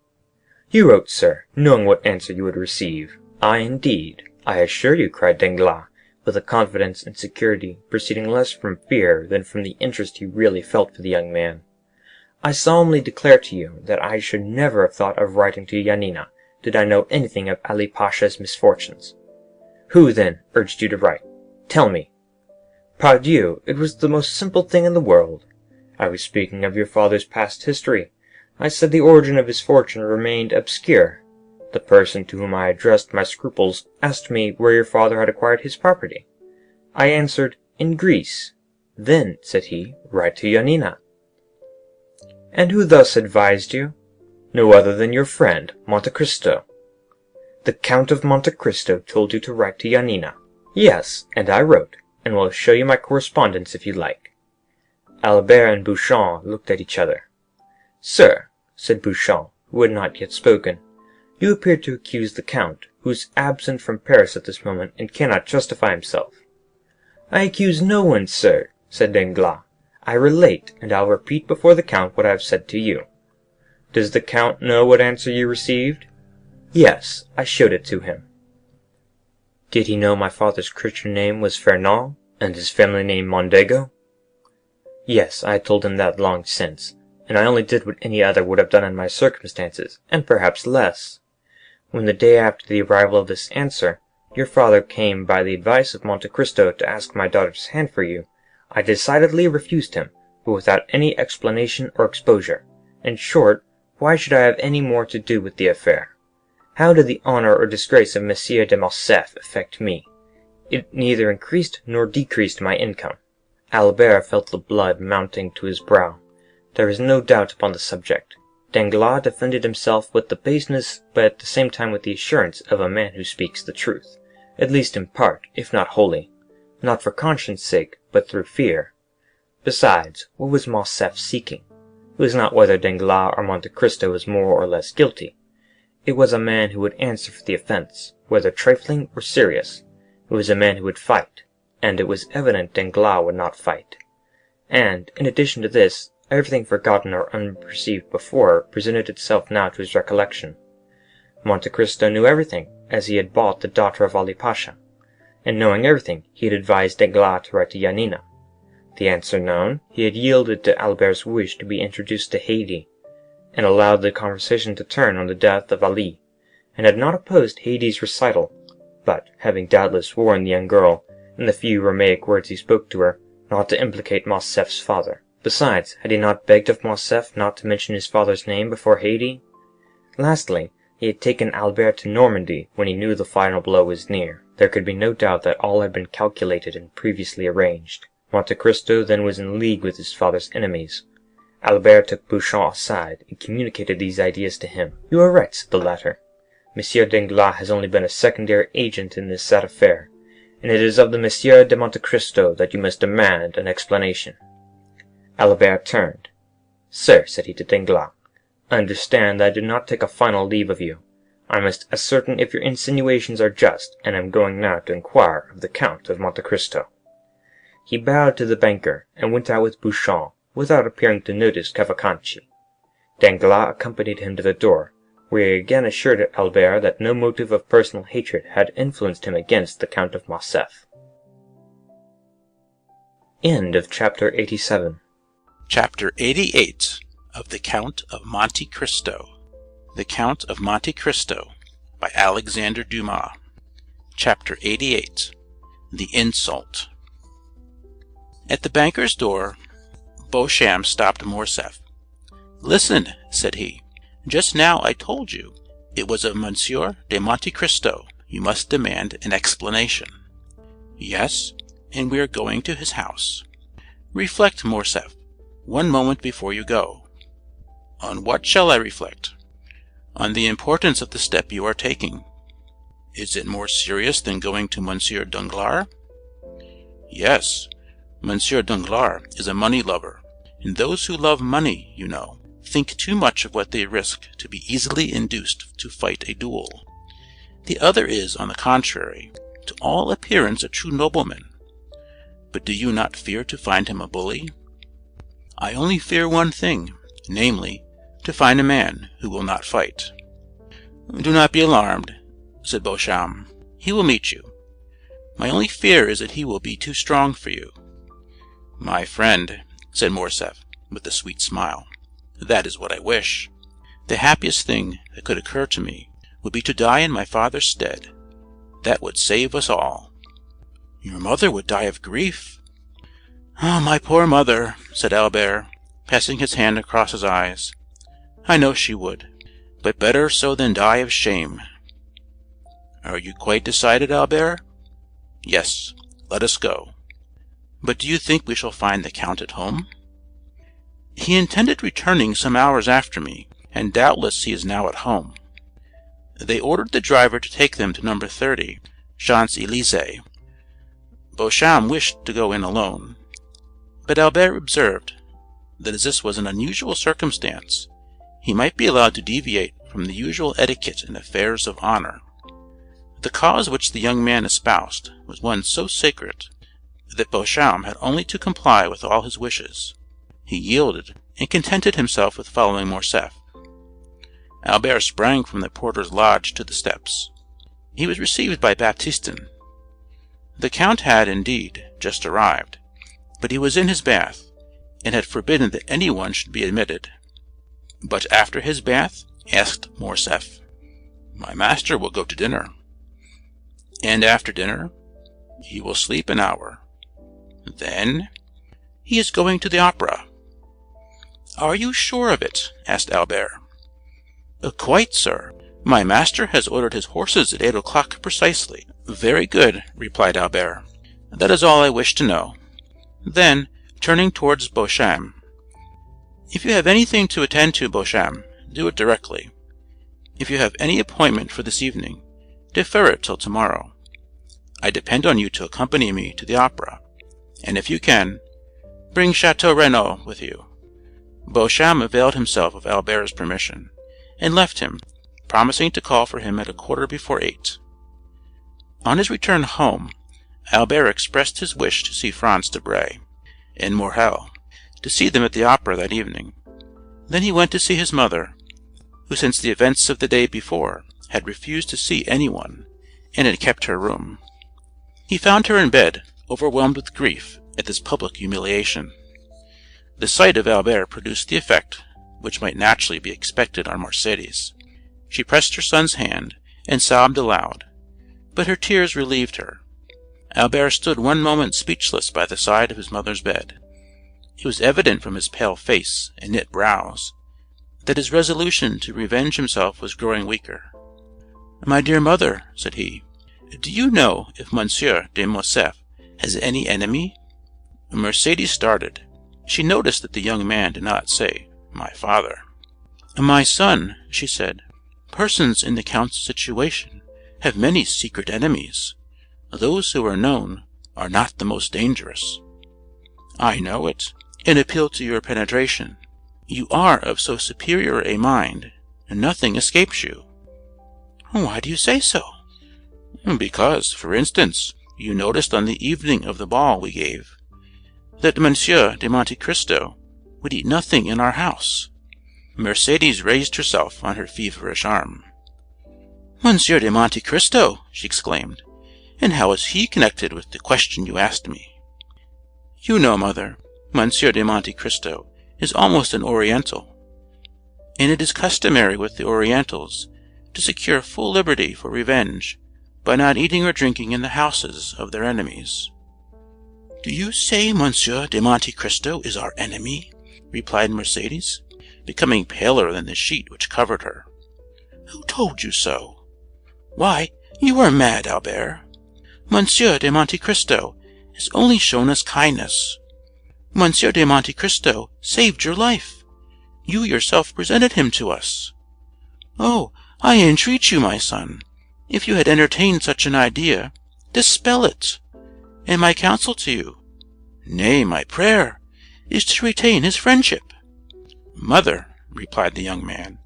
"You wrote, sir, knowing what answer you would receive." "I indeed, I assure you," cried Danglars, with a confidence and security proceeding less from fear than from the interest he really felt for the young man. "I solemnly declare to you that I should never have thought of writing to Yanina, did I know anything of Ali Pasha's misfortunes." "Who, then, urged you to write? Tell me." "Pardieu, it was the most simple thing in the world. I was speaking of your father's past history. I said the origin of his fortune remained obscure. The person to whom I addressed my scruples asked me where your father had acquired his property. I answered, in Greece. Then, said he, write to Yanina." "And who thus advised you?" "No other than your friend, Monte Cristo." "The Count of Monte Cristo told you to write to Yanina." "Yes, and I wrote, and will show you my correspondence if you like." Albert and Beauchamp looked at each other. "Sir," said Beauchamp, who had not yet spoken, "you appear to accuse the count, who is absent from Paris at this moment and cannot justify himself." "I accuse no one, sir," said Danglars. I relate, and I'll repeat before the Count what I have said to you. Does the Count know what answer you received? Yes, I showed it to him. Did he know my father's Christian name was Fernand, and his family name Mondego? Yes, I had told him that long since, and I only did what any other would have done in my circumstances, and perhaps less. When the day after the arrival of this answer, your father came by the advice of Monte Cristo to ask my daughter's hand for you, I decidedly refused him, but without any explanation or exposure. In short, why should I have any more to do with the affair? How did the honor or disgrace of Monsieur de Morcerf affect me? It neither increased nor decreased my income. Albert felt the blood mounting to his brow. There is no doubt upon the subject. Danglars defended himself with the baseness, but at the same time with the assurance of a man who speaks the truth, at least in part, if not wholly, not for conscience' sake, but through fear. Besides, what was Morcerf seeking? It was not whether Danglars or Monte Cristo was more or less guilty. It was a man who would answer for the offence, whether trifling or serious. It was a man who would fight, and it was evident Danglars would not fight. And, in addition to this, everything forgotten or unperceived before presented itself now to his recollection. Monte Cristo knew everything, as he had bought the daughter of Ali Pasha, and knowing everything, he had advised Danglars to write to Yanina. The answer known, he had yielded to Albert's wish to be introduced to Haydée, and allowed the conversation to turn on the death of Ali, and had not opposed Haydée's recital, but, having doubtless warned the young girl, in the few Romaic words he spoke to her, not to implicate Morcerf's father. Besides, had he not begged of Morcerf not to mention his father's name before Haydée? Lastly, he had taken Albert to Normandy when he knew the final blow was near. There could be no doubt that all had been calculated and previously arranged. Monte Cristo then was in league with his father's enemies. Albert took Beauchamp aside and communicated these ideas to him. "You are right," said the latter. "Monsieur Danglars has only been a secondary agent in this sad affair, and it is of the Monsieur de Monte Cristo that you must demand an explanation." Albert turned. "Sir," said he to Danglars, "understand that I do not take a final leave of you. I must ascertain if your insinuations are just, and am going now to inquire of the Count of Monte Cristo." He bowed to the banker, and went out with Beauchamp, without appearing to notice Cavalcanti. Danglars accompanied him to the door, where he again assured Albert that no motive of personal hatred had influenced him against the Count of Morcerf. End of chapter 87. Chapter 88 of the Count of Monte Cristo. The Count of Monte Cristo by Alexandre Dumas. Chapter 88. The Insult. At the banker's door, Beauchamp stopped Morcerf. "Listen," said he. "Just now I told you it was of Monsieur de Monte Cristo you must demand an explanation." "Yes, and we are going to his house." "Reflect, Morcerf, one moment before you go." "On what shall I reflect?" "On the importance of the step you are taking." "Is it more serious than going to Monsieur Danglars?" "Yes. Monsieur Danglars is a money-lover, and those who love money, you know, think too much of what they risk to be easily induced to fight a duel. The other is, on the contrary, to all appearance a true nobleman. But do you not fear to find him a bully?" "I only fear one thing, namely, to find a man who will not fight." "Do not be alarmed," said Beauchamp. "He will meet you. My only fear is that he will be too strong for you." "My friend," said Morcerf, with a sweet smile, "that is what I wish. The happiest thing that could occur to me would be to die in my father's stead. That would save us all." "Your mother would die of grief." "Oh, my poor mother," said Albert, passing his hand across his eyes. "I know she would, but better so than die of shame." "Are you quite decided, Albert?" "Yes, let us go." "But do you think we shall find the Count at home?" "He intended returning some hours after me, and doubtless he is now at home." They ordered the driver to take them to number 30, Champs-Élysées. Beauchamp wished to go in alone, but Albert observed that as this was an unusual circumstance, he might be allowed to deviate from the usual etiquette in affairs of honor. The cause which the young man espoused was one so sacred that Beauchamp had only to comply with all his wishes. He yielded, and contented himself with following Morcerf. Albert sprang from the porter's lodge to the steps. He was received by Baptistin. The Count had, indeed, just arrived, but he was in his bath, and had forbidden that any one should be admitted. "But after his bath?" asked Morcerf. "My master will go to dinner." "And after dinner?" "He will sleep an hour." "Then?" "He is going to the opera." "Are you sure of it?" asked Albert. "Quite, sir. My master has ordered his horses at 8 o'clock precisely." "Very good," replied Albert. "That is all I wish to know." Then, turning towards Beauchamp, "If you have anything to attend to, Beauchamp, do it directly. If you have any appointment for this evening, defer it till tomorrow. I depend on you to accompany me to the opera, and if you can, bring Château Renaud with you." Beauchamp availed himself of Albert's permission, and left him, promising to call for him at 8:15. On his return home, Albert expressed his wish to see Franz Debray and Morel, to see them at the opera that evening. Then he went to see his mother, who since the events of the day before had refused to see anyone, and had kept her room. He found her in bed, overwhelmed with grief at this public humiliation. The sight of Albert produced the effect which might naturally be expected on Mercédès. She pressed her son's hand, and sobbed aloud, but her tears relieved her. Albert stood one moment speechless by the side of his mother's bed. It was evident from his pale face and knit brows that his resolution to revenge himself was growing weaker. "My dear mother," said he, "do you know if Monsieur de Morcerf has any enemy?" Mercédès started. She noticed that the young man did not say, "My father." "My son," she said, "persons in the Count's situation have many secret enemies. Those who are known are not the most dangerous." "I know it, and appeal to your penetration. You are of so superior a mind, nothing escapes you." "Why do you say so?" "Because, for instance, you noticed on the evening of the ball we gave, that Monsieur de Monte Cristo would eat nothing in our house." Mercédès raised herself on her feverish arm. "Monsieur de Monte Cristo!" she exclaimed. "And how is he connected with the question you asked me?" "You know, mother, Monsieur de Monte Cristo is almost an Oriental, and it is customary with the Orientals to secure full liberty for revenge by not eating or drinking in the houses of their enemies." "Do you say Monsieur de Monte Cristo is our enemy?" replied Mercédès, becoming paler than the sheet which covered her. "Who told you so?" "Why, you are mad, Albert. Monsieur de Monte Cristo has only shown us kindness. Monsieur de Monte Cristo saved your life. You yourself presented him to us. Oh, I entreat you, my son, if you had entertained such an idea, dispel it. And my counsel to you, nay, my prayer, is to retain his friendship." "Mother," replied the young man,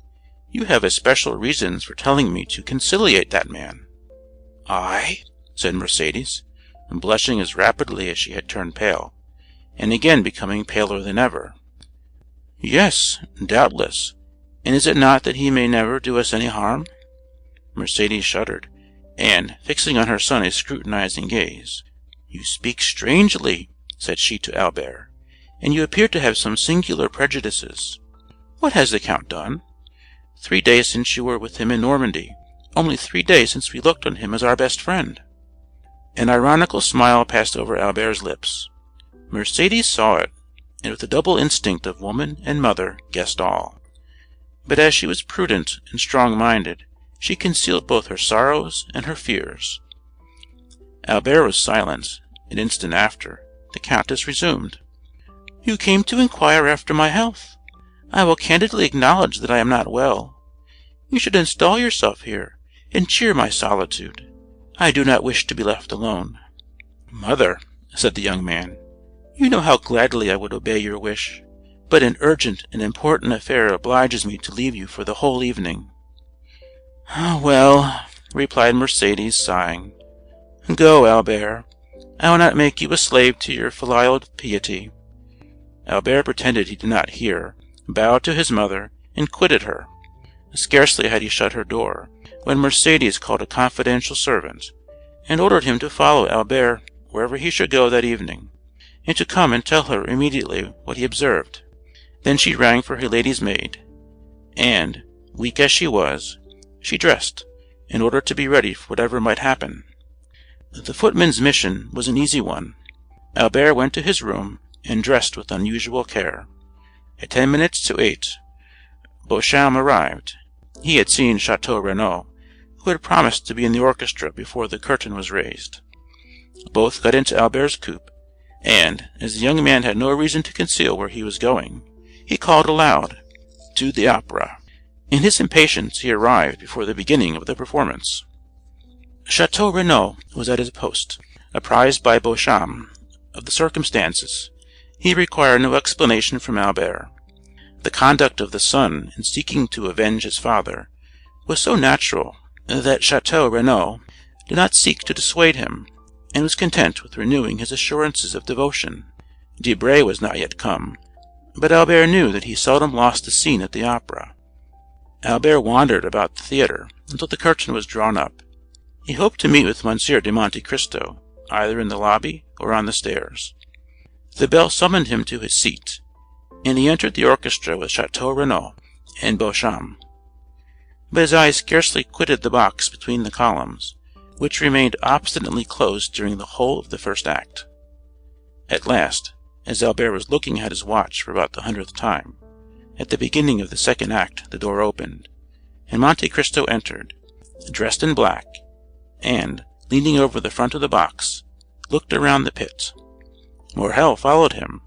"you have especial reasons for telling me to conciliate that man." "I?" said Mercédès, blushing as rapidly as she had turned pale, and again becoming paler than ever. "Yes, doubtless. And is it not that he may never do us any harm?" Mercédès shuddered, and, fixing on her son a scrutinizing gaze, "You speak strangely," said she to Albert, "and you appear to have some singular prejudices. What has the Count done? 3 days since you were with him in Normandy, only 3 days since we looked on him as our best friend." An ironical smile passed over Albert's lips. Mercédès saw it, and with the double instinct of woman and mother guessed all. But as she was prudent and strong-minded, she concealed both her sorrows and her fears. Albert was silent. An instant after, the Countess resumed. "You came to inquire after my health. I will candidly acknowledge that I am not well. You should install yourself here, and cheer my solitude. I do not wish to be left alone." "Mother," said the young man, "you know how gladly I would obey your wish, but an urgent and important affair obliges me to leave you for the whole evening." "Well," replied Mercédès, sighing, "go, Albert. I will not make you a slave to your filial piety." Albert pretended he did not hear, bowed to his mother, and quitted her. Scarcely had he shut her door, when Mercédès called a confidential servant, and ordered him to follow Albert wherever he should go that evening, and to come and tell her immediately what he observed. Then she rang for her lady's maid, and, weak as she was, she dressed, in order to be ready for whatever might happen. The footman's mission was an easy one. Albert went to his room and dressed with unusual care. At 10 minutes to 8, Beauchamp arrived. He had seen Château Renaud, who had promised to be in the orchestra before the curtain was raised. Both got into Albert's coupe, and, as the young man had no reason to conceal where he was going, he called aloud, "To the opera." In his impatience he arrived before the beginning of the performance. Château Renaud was at his post. Apprised by Beauchamp of the circumstances, he required no explanation from Albert. The conduct of the son in seeking to avenge his father was so natural that Château Renaud did not seek to dissuade him, and was content with renewing his assurances of devotion. Debray was not yet come, but Albert knew that he seldom lost a scene at the opera. Albert wandered about the theatre until the curtain was drawn up. He hoped to meet with Monsieur de Monte Cristo, either in the lobby or on the stairs. The bell summoned him to his seat, and he entered the orchestra with Château Renaud and Beauchamp. But his eyes scarcely quitted the box between the columns, which remained obstinately closed during the whole of the first act. At last, as Albert was looking at his watch for about the 100th time, at the beginning of the second act the door opened, and Monte Cristo entered, dressed in black, and, leaning over the front of the box, looked around the pit. Morrel followed him,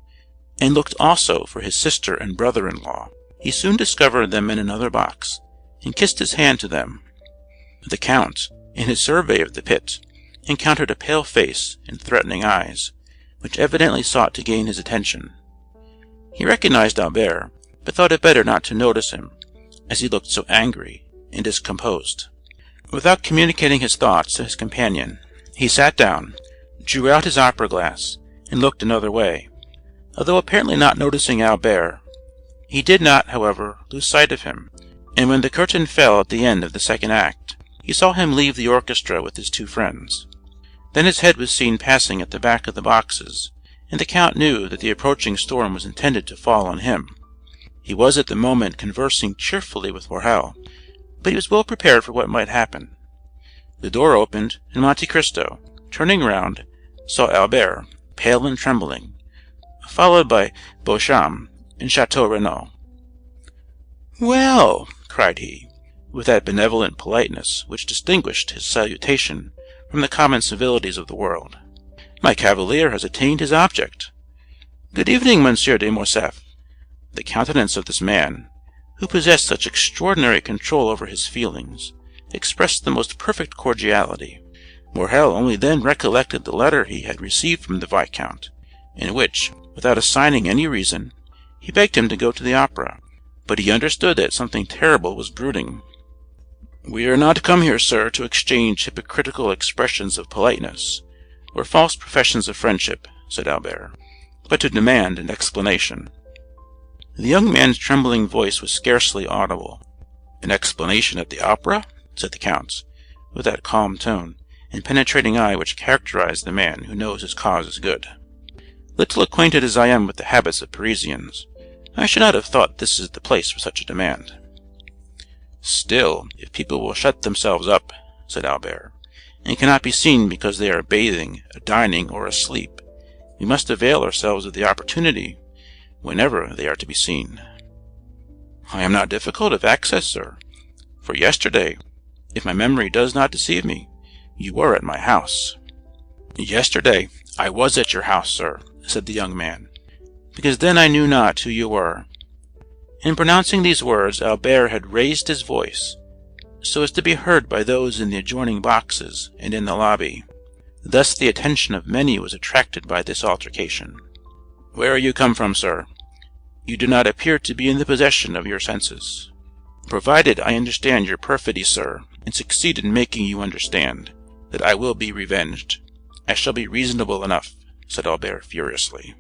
and looked also for his sister and brother-in-law. He soon discovered them in another box, and kissed his hand to them. The Count, in his survey of the pit, encountered a pale face and threatening eyes, which evidently sought to gain his attention. He recognized Albert, but thought it better not to notice him, as he looked so angry and discomposed. Without communicating his thoughts to his companion, he sat down, drew out his opera-glass, and looked another way. Although apparently not noticing Albert, he did not, however, lose sight of him, and when the curtain fell at the end of the second act, he saw him leave the orchestra with his two friends. Then his head was seen passing at the back of the boxes, and the Count knew that the approaching storm was intended to fall on him. He was at the moment conversing cheerfully with Morrel, but he was well prepared for what might happen. The door opened, and Monte Cristo, turning round, saw Albert, pale and trembling, followed by Beauchamp and Château Renaud. "Well," cried he, with that benevolent politeness which distinguished his salutation from the common civilities of the world, "my cavalier has attained his object. Good evening, Monsieur de Morcerf." The countenance of this man, who possessed such extraordinary control over his feelings, expressed the most perfect cordiality. Morrel only then recollected the letter he had received from the Viscount, in which, without assigning any reason, he begged him to go to the opera, but he understood that something terrible was brooding. "We are not come here, sir, to exchange hypocritical expressions of politeness, or false professions of friendship," said Albert, "but to demand an explanation." The young man's trembling voice was scarcely audible. "An explanation at the opera?" said the Count, with that calm tone and penetrating eye which characterized the man who knows his cause is good. "Little acquainted as I am with the habits of Parisians, I should not have thought this is the place for such a demand." "Still, if people will shut themselves up," said Albert, "and cannot be seen because they are bathing, dining, or asleep, we must avail ourselves of the opportunity whenever they are to be seen." "I am not difficult of access, sir, for yesterday, if my memory does not deceive me, you were at my house." "Yesterday I was at your house, sir," said the young man, "because then I knew not who you were." In pronouncing these words Albert had raised his voice, so as to be heard by those in the adjoining boxes and in the lobby. Thus the attention of many was attracted by this altercation. "Where are you come from, sir? You do not appear to be in the possession of your senses." "Provided I understand your perfidy, sir, and succeed in making you understand that I will be revenged, I shall be reasonable enough," said Albert furiously.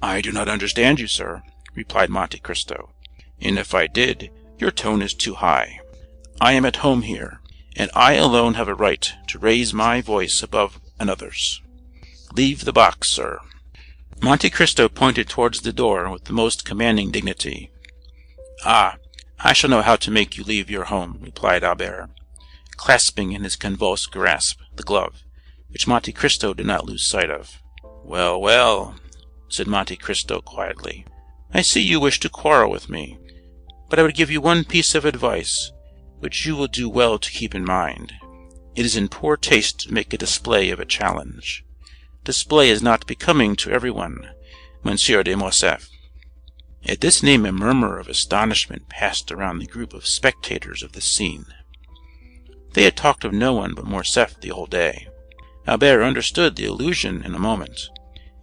"I do not understand you, sir," replied Monte Cristo, "and if I did, your tone is too high. I am at home here, and I alone have a right to raise my voice above another's. Leave the box, sir." Monte Cristo pointed towards the door with the most commanding dignity. "Ah, I shall know how to make you leave your home," replied Albert, clasping in his convulsed grasp the glove, which Monte Cristo did not lose sight of. "Well, well," said Monte Cristo quietly, "I see you wish to quarrel with me, but I would give you one piece of advice, which you will do well to keep in mind. It is in poor taste to make a display of a challenge. Display is not becoming to everyone, Monsieur de Morcerf." At this name a murmur of astonishment passed around the group of spectators of the scene. They had talked of no one but Morcerf the whole day. Albert understood the allusion in a moment,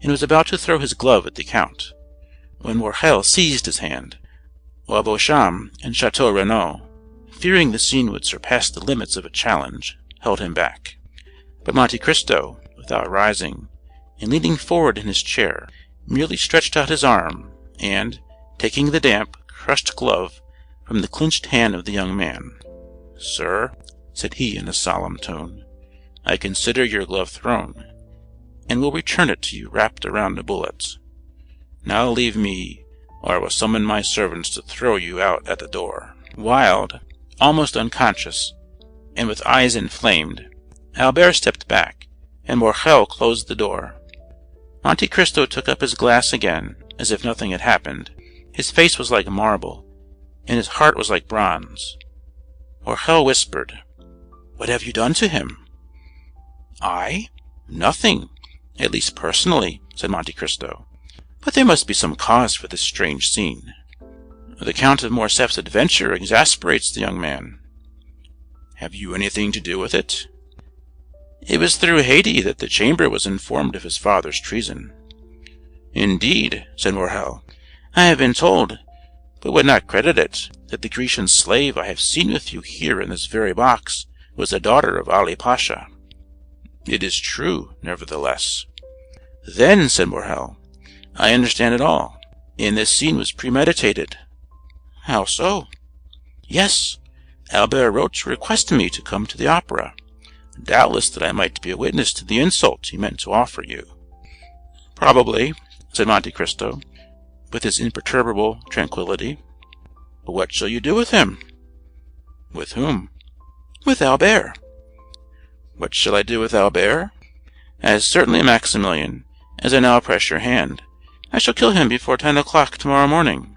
and was about to throw his glove at the Count, when Morrel seized his hand, while Beauchamp and Château Renaud, fearing the scene would surpass the limits of a challenge, held him back. But Monte Cristo, without rising, and leaning forward in his chair, merely stretched out his arm, and, taking the damp, crushed glove from the clenched hand of the young man, "Sir," said he in a solemn tone, "I consider your glove thrown, and will return it to you wrapped around a bullet. Now leave me, or I will summon my servants to throw you out at the door." Wild, almost unconscious, and with eyes inflamed, Albert stepped back, and Morrel closed the door. Monte Cristo took up his glass again, as if nothing had happened. His face was like marble, and his heart was like bronze. Morrel whispered, "What have you done to him?" "I? Nothing, at least personally," said Monte Cristo. "But there must be some cause for this strange scene. The Count of Morcerf's adventure exasperates the young man." "Have you anything to do with it?" "It was through Haydée that the Chamber was informed of his father's treason." "Indeed," said Morrel. "I have been told, but would not credit it, that the Grecian slave I have seen with you here in this very box was the daughter of Ali Pasha." "It is true, nevertheless." "Then," said Morrel, "I understand it all, and this scene was premeditated." "How so?" "Yes, Albert wrote to request me to come to the opera, doubtless that I might be a witness to the insult he meant to offer you." "Probably," said Monte Cristo, with his imperturbable tranquillity. "But what shall you do with him?" "With whom?" "With Albert." "What shall I do with Albert? As certainly, Maximilian, as I now press your hand, I shall kill him before 10 o'clock tomorrow morning."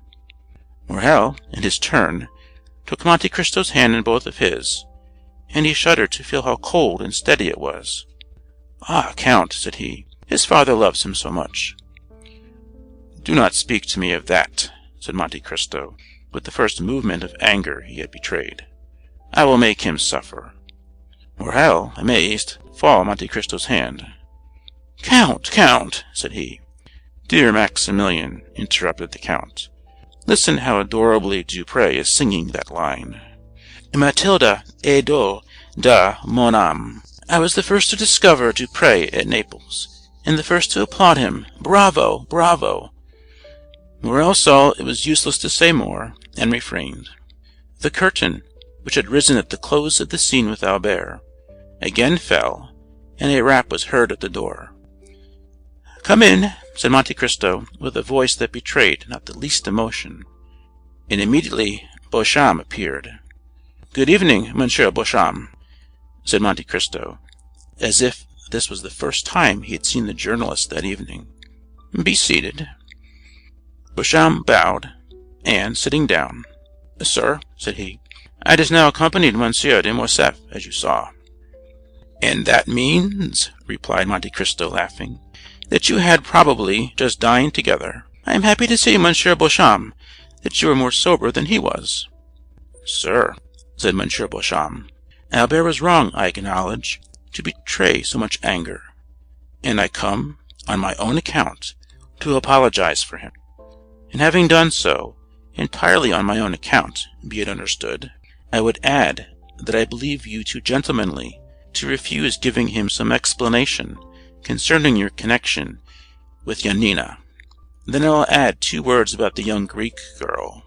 Morrel, in his turn, took Monte Cristo's hand in both of his, and he shuddered to feel how cold and steady it was. "Ah, Count," said he, "his father loves him so much." "Do not speak to me of that," said Monte Cristo, with the first movement of anger he had betrayed. "I will make him suffer." Morrel, amazed, followed Monte Cristo's hand. "Count, Count," said he. "Dear Maximilian," interrupted the Count, "listen how adorably Dupré is singing that line: Matilda est do da mon âme. I was the first to discover Dupré at Naples, and the first to applaud him. Bravo, bravo!" Morrel saw it was useless to say more, and refrained. The curtain, which had risen at the close of the scene with Albert, again fell, and a rap was heard at the door. "Come in," said Monte Cristo, with a voice that betrayed not the least emotion, and immediately Beauchamp appeared. "Good evening, Monsieur Beauchamp," said Monte Cristo, as if this was the first time he had seen the journalist that evening. "Be seated." Beauchamp bowed, and, sitting down, "Sir," said he, "I just now accompanied Monsieur de Morcerf, as you saw." "And that means," replied Monte Cristo, laughing, "that you had probably just dined together. I am happy to see, Monsieur Beauchamp, that you are more sober than he was." "Sir," said Monsieur Beauchamp, "Albert was wrong, I acknowledge, to betray so much anger, and I come, on my own account, to apologize for him. And having done so, entirely on my own account, be it understood, I would add that I believe you too gentlemanly to refuse giving him some explanation concerning your connection with Yanina. Then I will add 2 words about the young Greek girl."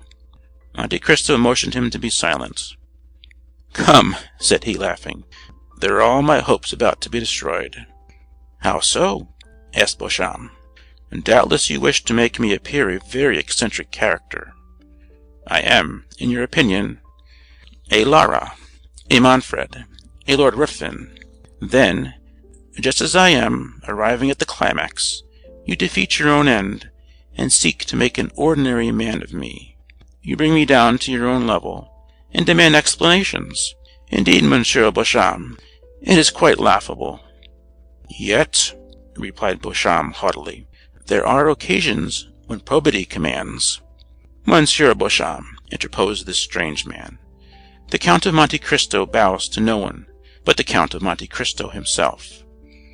Monte Cristo motioned him to be silent. "Come," said he, laughing, "there are all my hopes about to be destroyed." "How so?" asked Beauchamp. "Doubtless you wish to make me appear a very eccentric character. I am, in your opinion, a Lara, a Manfred, a Lord Ruthven. Then, just as I am arriving at the climax, you defeat your own end, and seek to make an ordinary man of me. You bring me down to your own level, and demand explanations. Indeed, Monsieur Beauchamp, it is quite laughable." "Yet," replied Beauchamp haughtily, "there are occasions when probity commands." "Monsieur Beauchamp," interposed this strange man, "the Count of Monte Cristo bows to no one but the Count of Monte Cristo himself.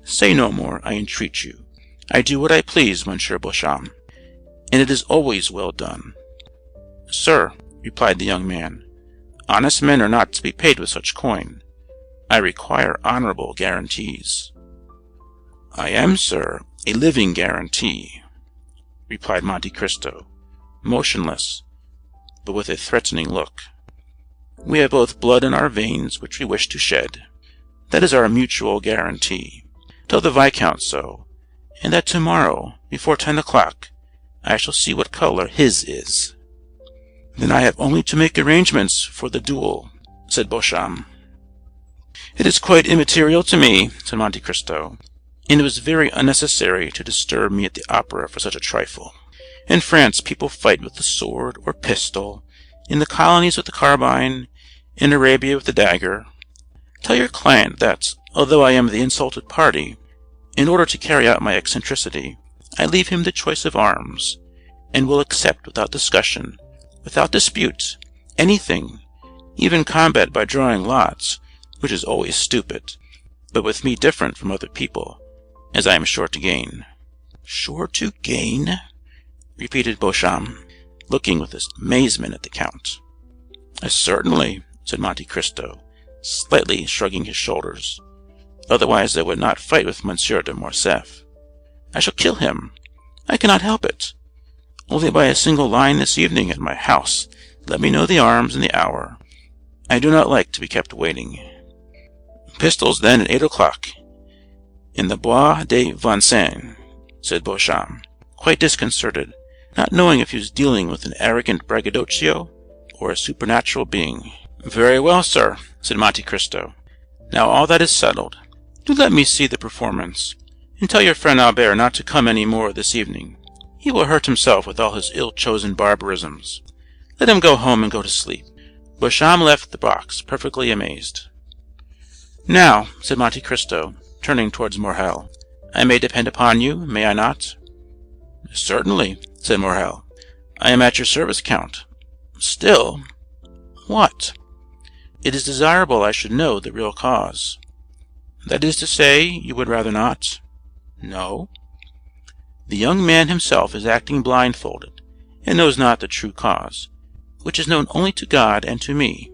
Say no more, I entreat you. I do what I please, Monsieur Beauchamp, and it is always well done." "Sir," replied the young man, "honest men are not to be paid with such coin. I require honorable guarantees." "I am, sir, a living guarantee," replied Monte Cristo, motionless, but with a threatening look. "We have both blood in our veins which we wish to shed. That is our mutual guarantee. Tell the Viscount so, and that tomorrow, before 10 o'clock, I shall see what color his is." "Then I have only to make arrangements for the duel," said Beauchamp. "It is quite immaterial to me," said Monte Cristo, "and it was very unnecessary to disturb me at the opera for such a trifle. In France people fight with the sword or pistol, in the colonies with the carbine, in Arabia with the dagger. Tell your client that, although I am the insulted party, in order to carry out my eccentricity, I leave him the choice of arms, and will accept without discussion, without dispute, anything, even combat by drawing lots, which is always stupid, but with me different from other people, as I am sure to gain." "Sure to gain?" repeated Beauchamp, looking with amazement at the Count. "Certainly," said Monte Cristo, slightly shrugging his shoulders. "Otherwise I would not fight with Monsieur de Morcerf. I shall kill him. I cannot help it. Only by a single line this evening at my house let me know the arms and the hour. I do not like to be kept waiting." "Pistols, then, at 8 o'clock, in the Bois de Vincennes," said Beauchamp, quite disconcerted, not knowing if he was dealing with an arrogant braggadocio or a supernatural being. "Very well, sir," said Monte Cristo. "Now all that is settled. Do let me see the performance, and tell your friend Albert not to come any more this evening. He will hurt himself with all his ill-chosen barbarisms. Let him go home and go to sleep." Beauchamp left the box, perfectly amazed. "Now," said Monte Cristo, turning towards Morrel, "I may depend upon you, may I not?" "Certainly," said Morrel. "I am at your service, Count. Still—" "What?" "It is desirable I should know the real cause." "That is to say, you would rather not?" "No." "The young man himself is acting blindfolded, and knows not the true cause, which is known only to God and to me.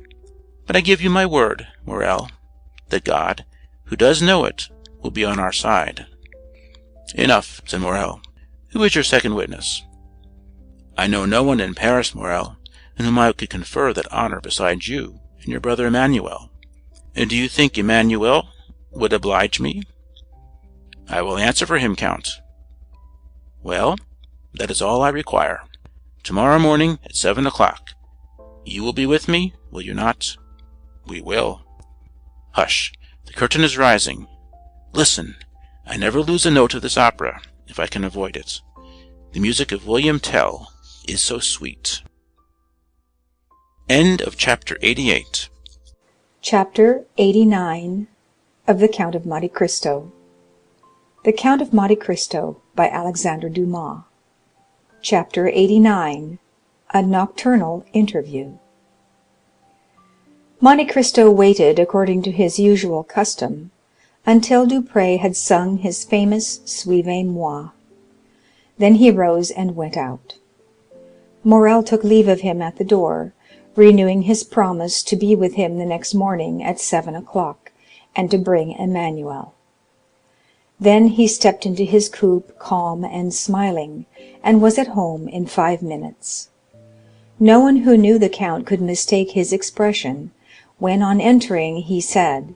But I give you my word, Morrel, that God, who does know it, will be on our side." "Enough," said Morrel. "Who is your second witness?" "I know no one in Paris, Morrel, in whom I could confer that honor besides you and your brother Emmanuel. Do you think Emmanuel would oblige me?" "I will answer for him, Count." "Well, that is all I require. Tomorrow morning at 7 o'clock. You will be with me, will you not?" "We will." "Hush! The curtain is rising. Listen! I never lose a note of this opera, if I can avoid it. The music of William Tell is so sweet." End of chapter 88. Chapter 89 of the Count of Monte Cristo. The Count of Monte Cristo by Alexandre Dumas. Chapter 89. A Nocturnal Interview. Monte Cristo waited, according to his usual custom, until Dupré had sung his famous Suivez-moi. Then he rose and went out. Morrel took leave of him at the door, renewing his promise to be with him the next morning at 7 o'clock, and to bring Emmanuel. Then he stepped into his coupe calm and smiling, and was at home in 5 minutes. No one who knew the count could mistake his expression when, on entering, he said,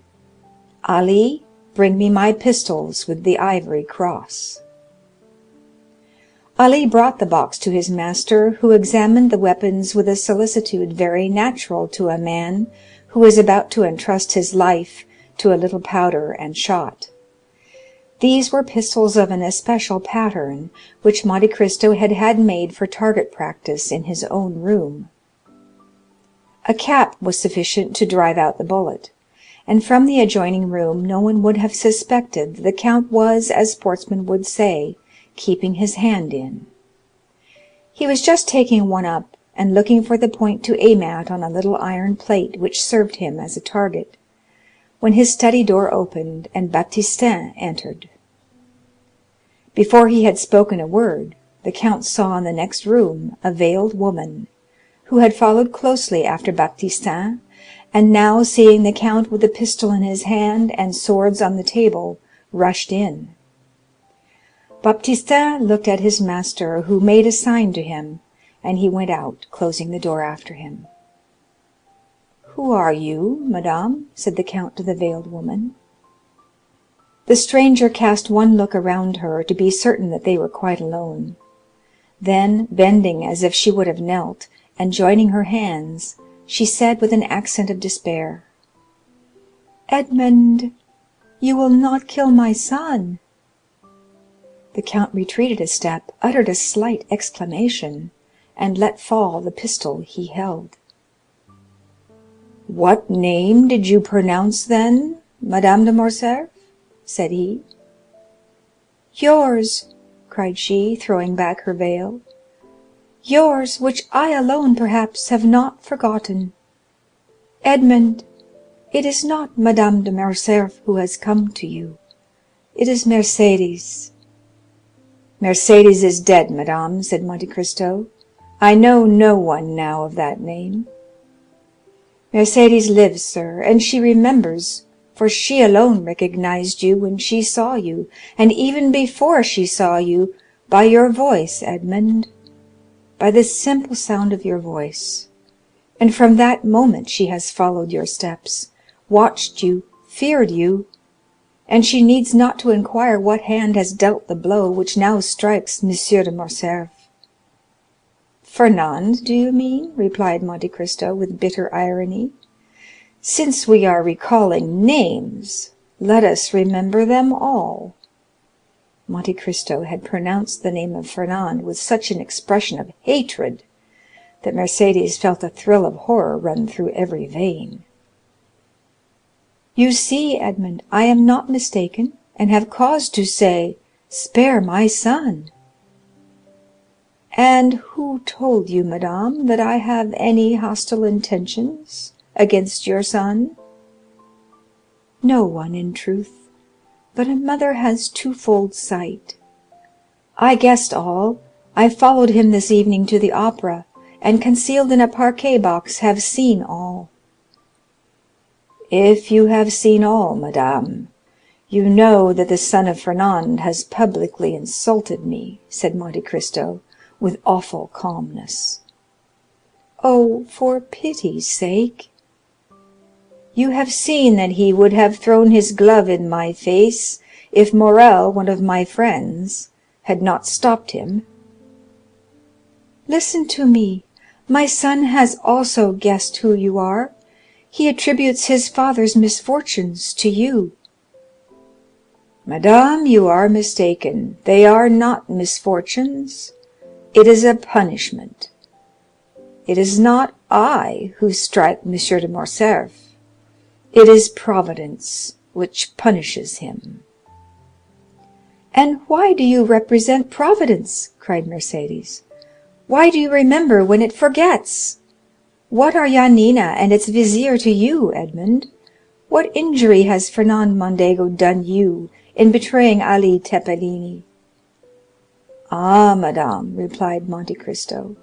"Ali, bring me my pistols with the ivory cross." Ali brought the box to his master, who examined the weapons with a solicitude very natural to a man who is about to entrust his life to a little powder and shot. These were pistols of an especial pattern, which Monte Cristo had had made for target practice in his own room. A cap was sufficient to drive out the bullet, and from the adjoining room no one would have suspected that the count was, as sportsmen would say, keeping his hand in. He was just taking one up and looking for the point to aim at on a little iron plate which served him as a target, when his study door opened and Baptistin entered. Before he had spoken a word, the count saw in the next room a veiled woman, who had followed closely after Baptistin, and now, seeing the count with the pistol in his hand and swords on the table, rushed in. Baptistin looked at his master, who made a sign to him, and he went out, closing the door after him. "Who are you, madame?" said the count to the veiled woman. The stranger cast one look around her to be certain that they were quite alone. Then, bending as if she would have knelt, and joining her hands, she said with an accent of despair, "Edmond, you will not kill my son?" The count retreated a step, uttered a slight exclamation, and let fall the pistol he held. "What name did you pronounce then, Madame de Morcerf?" said he. "Yours," cried she, throwing back her veil, "yours, which I alone perhaps have not forgotten. Edmond, it is not Madame de Morcerf who has come to you, it is Mercédès." "Mercédès is dead, madame," said Monte Cristo. "I know no one now of that name." "Mercédès lives, sir, and she remembers, for she alone recognized you when she saw you, and even before she saw you, by your voice, Edmond, by the simple sound of your voice, and from that moment she has followed your steps, watched you, feared you, and she needs not to inquire what hand has dealt the blow which now strikes Monsieur de Morcerf." "Fernand, do you mean?" replied Monte Cristo with bitter irony. "Since we are recalling names, let us remember them all." Monte Cristo had pronounced the name of Fernand with such an expression of hatred that Mercédès felt a thrill of horror run through every vein. "You see, Edmond, I am not mistaken, and have cause to say, 'Spare my son.'" "And who told you, madame, that I have any hostile intentions against your son?" "No one, in truth, but a mother has twofold sight. I guessed all. I followed him this evening to the opera, and concealed in a parquet box have seen all." "If you have seen all, madame, you know that the son of Fernand has publicly insulted me," said Monte Cristo with awful calmness. "Oh, for pity's sake!" "You have seen that he would have thrown his glove in my face if Morrel, one of my friends, had not stopped him." "Listen to me. My son has also guessed who you are. He attributes his father's misfortunes to you." "Madame, you are mistaken. They are not misfortunes. It is a punishment. It is not I who strike Monsieur de Morcerf. It is Providence which punishes him." "And why do you represent Providence?" cried Mercédès. "Why do you remember when it forgets? What are Yanina and its vizier to you, Edmond? What injury has Fernand Mondego done you in betraying Ali Tepelini?" "Ah, madame," replied Monte Cristo,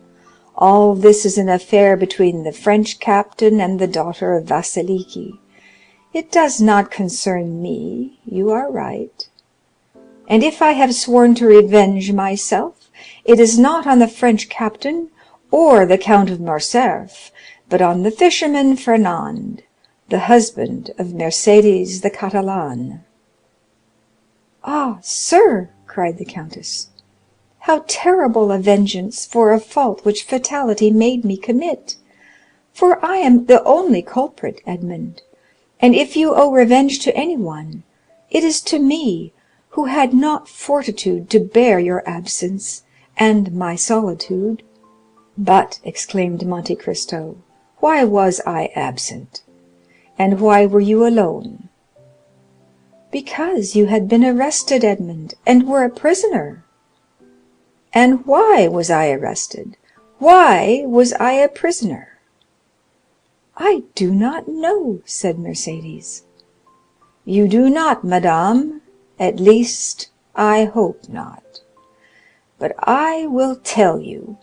"all this is an affair between the French captain and the daughter of Vasiliki. It does not concern me, you are right. and if I have sworn to revenge myself, it is not on the French captain or the Count of Morcerf, but on the fisherman Fernand, the husband of Mercédès the Catalane." "Ah, sir," cried the countess, "how terrible a vengeance for a fault which fatality made me commit! For I am the only culprit, Edmond, and if you owe revenge to anyone, it is to me, who had not fortitude to bear your absence and my solitude." "But," exclaimed Monte Cristo, "why was I absent? And why were you alone?" "Because you had been arrested, Edmond, and were a prisoner." "And why was I arrested? Why was I a prisoner?" "I do not know," said Mercédès. "You do not, madame; at least, I hope not. But I will tell you.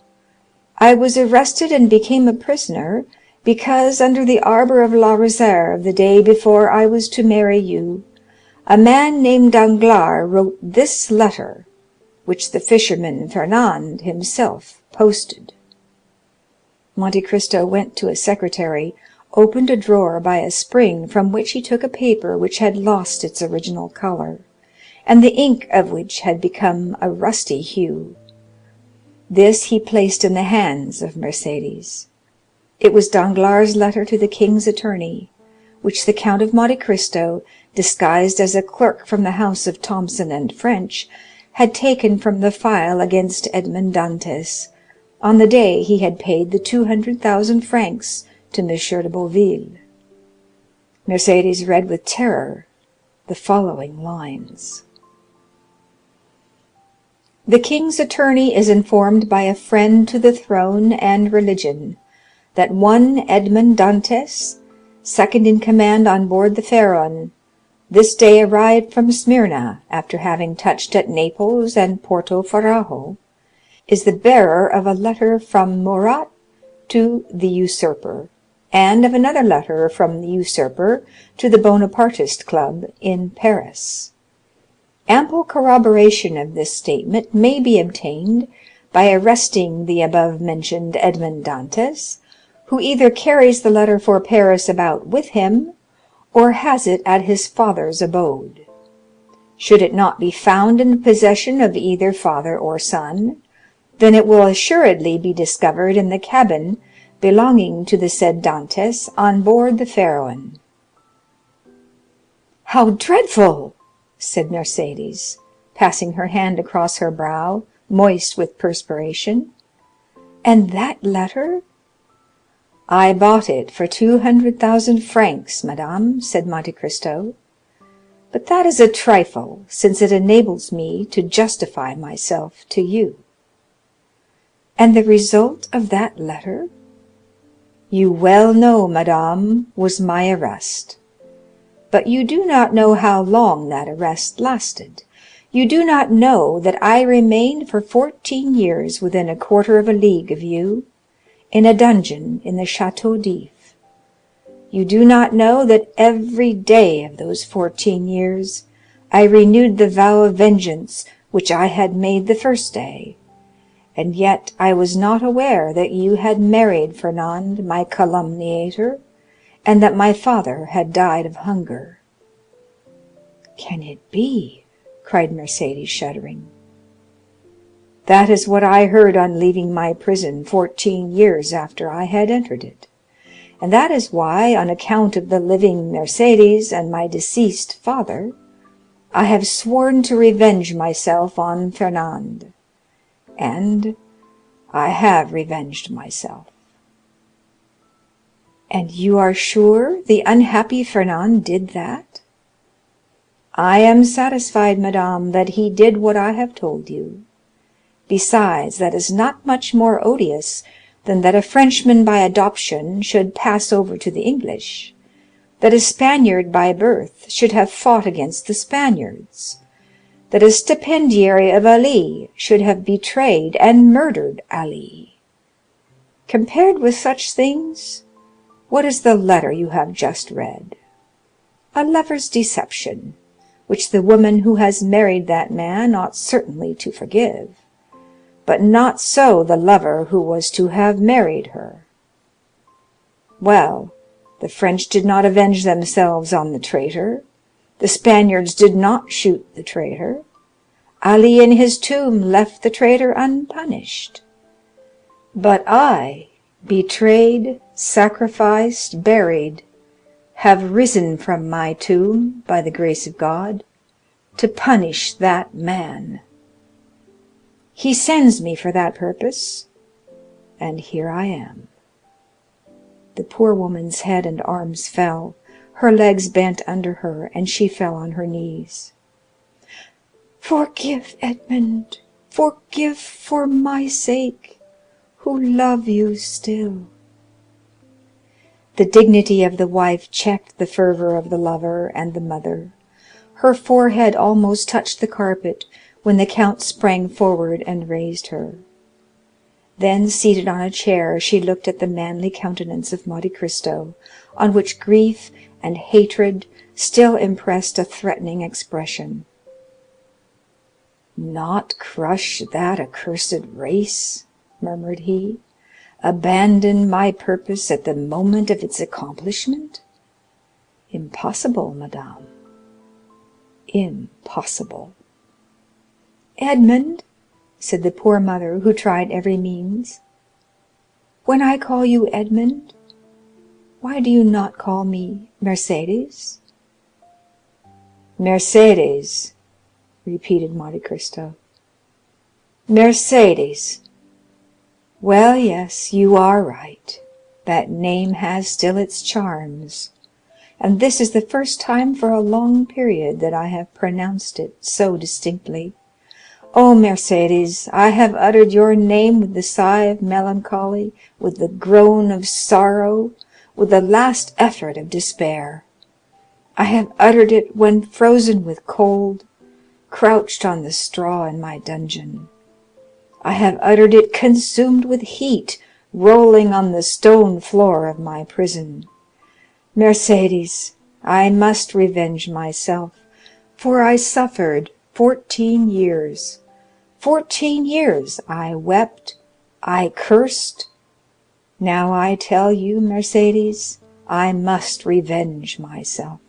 I was arrested and became a prisoner because, under the arbor of La Réserve, the day before I was to marry you, a man named Danglars wrote this letter, which the fisherman Fernand himself posted." Monte Cristo went to a secretary, opened a drawer by a spring, from which he took a paper which had lost its original color, and the ink of which had become a rusty hue. This he placed in the hands of Mercédès. It was Danglars' letter to the king's attorney, which the Count of Monte Cristo, disguised as a clerk from the house of Thomson and French, had taken from the file against Edmond Dantès on the day he had paid the 200,000 francs to M. de Boville. Mercédès read with terror the following lines: "The king's attorney is informed by a friend to the throne and religion that one Edmond Dantès, second in command on board the Pharaon, this day arrived from Smyrna, after having touched at Naples and Porto Ferrajo, is the bearer of a letter from Murat to the usurper, and of another letter from the usurper to the Bonapartist Club in Paris. Ample corroboration of this statement may be obtained by arresting the above-mentioned Edmond Dantès, who either carries the letter for Paris about with him, or has it at his father's abode. Should it not be found in the possession of either father or son, then it will assuredly be discovered in the cabin belonging to the said Dantès on board the Pharaon." "How dreadful!" said Mercédès, passing her hand across her brow, moist with perspiration. "And that letter?" "I bought it for 200,000 francs, madame," said Monte Cristo; "but that is a trifle, since it enables me to justify myself to you." "And the result of that letter?" "You well know, madame, was my arrest. But you do not know how long that arrest lasted. You do not know that I remained for 14 years within a quarter of a league of you, in a dungeon in the Château d'If. You do not know that every day of those 14 years I renewed the vow of vengeance which I had made the first day, and yet I was not aware that you had married Fernand, my calumniator, and that my father had died of hunger." "Can it be?" cried Mercédès, shuddering. "That is what I heard on leaving my prison 14 years after I had entered it, and that is why, on account of the living Mercédès and my deceased father, I have sworn to revenge myself on Fernand, and I have revenged myself." "And you are sure the unhappy Fernand did that?" "I am satisfied, madame, that he did what I have told you. Besides, that is not much more odious than that a Frenchman by adoption should pass over to the English, that a Spaniard by birth should have fought against the Spaniards, that a stipendiary of Ali should have betrayed and murdered Ali. Compared with such things, what is the letter you have just read? A lover's deception, which the woman who has married that man ought certainly to forgive, but not so the lover who was to have married her. Well, the French did not avenge themselves on the traitor. The Spaniards did not shoot the traitor. Ali in his tomb left the traitor unpunished. But I, betrayed, sacrificed, buried, have risen from my tomb, by the grace of God, to punish that man. He sends me for that purpose, and here I am." The poor woman's head and arms fell, her legs bent under her, and she fell on her knees. "Forgive, Edmond, forgive for my sake, who love you still." The dignity of the wife checked the fervor of the lover and the mother. Her forehead almost touched the carpet when the count sprang forward and raised her. Then, seated on a chair, she looked at the manly countenance of Monte Cristo, on which grief and hatred still impressed a threatening expression. "Not crush that accursed race," murmured he, "abandon my purpose at the moment of its accomplishment? Impossible, madame, impossible." "Edmond," said the poor mother, who tried every means, "when I call you Edmond, why do you not call me Mercédès?" "Mercédès," repeated Monte Cristo. "Mercédès. Well, yes, you are right. That name has still its charms, and this is the first time for a long period that I have pronounced it so distinctly. Oh, Mercédès, I have uttered your name with the sigh of melancholy, with the groan of sorrow, with the last effort of despair. I have uttered it when frozen with cold, crouched on the straw in my dungeon. I have uttered it consumed with heat, rolling on the stone floor of my prison. Mercédès, I must revenge myself, for I suffered 14 years. 14 years I wept, I cursed. Now I tell you, Mercédès, I must revenge myself."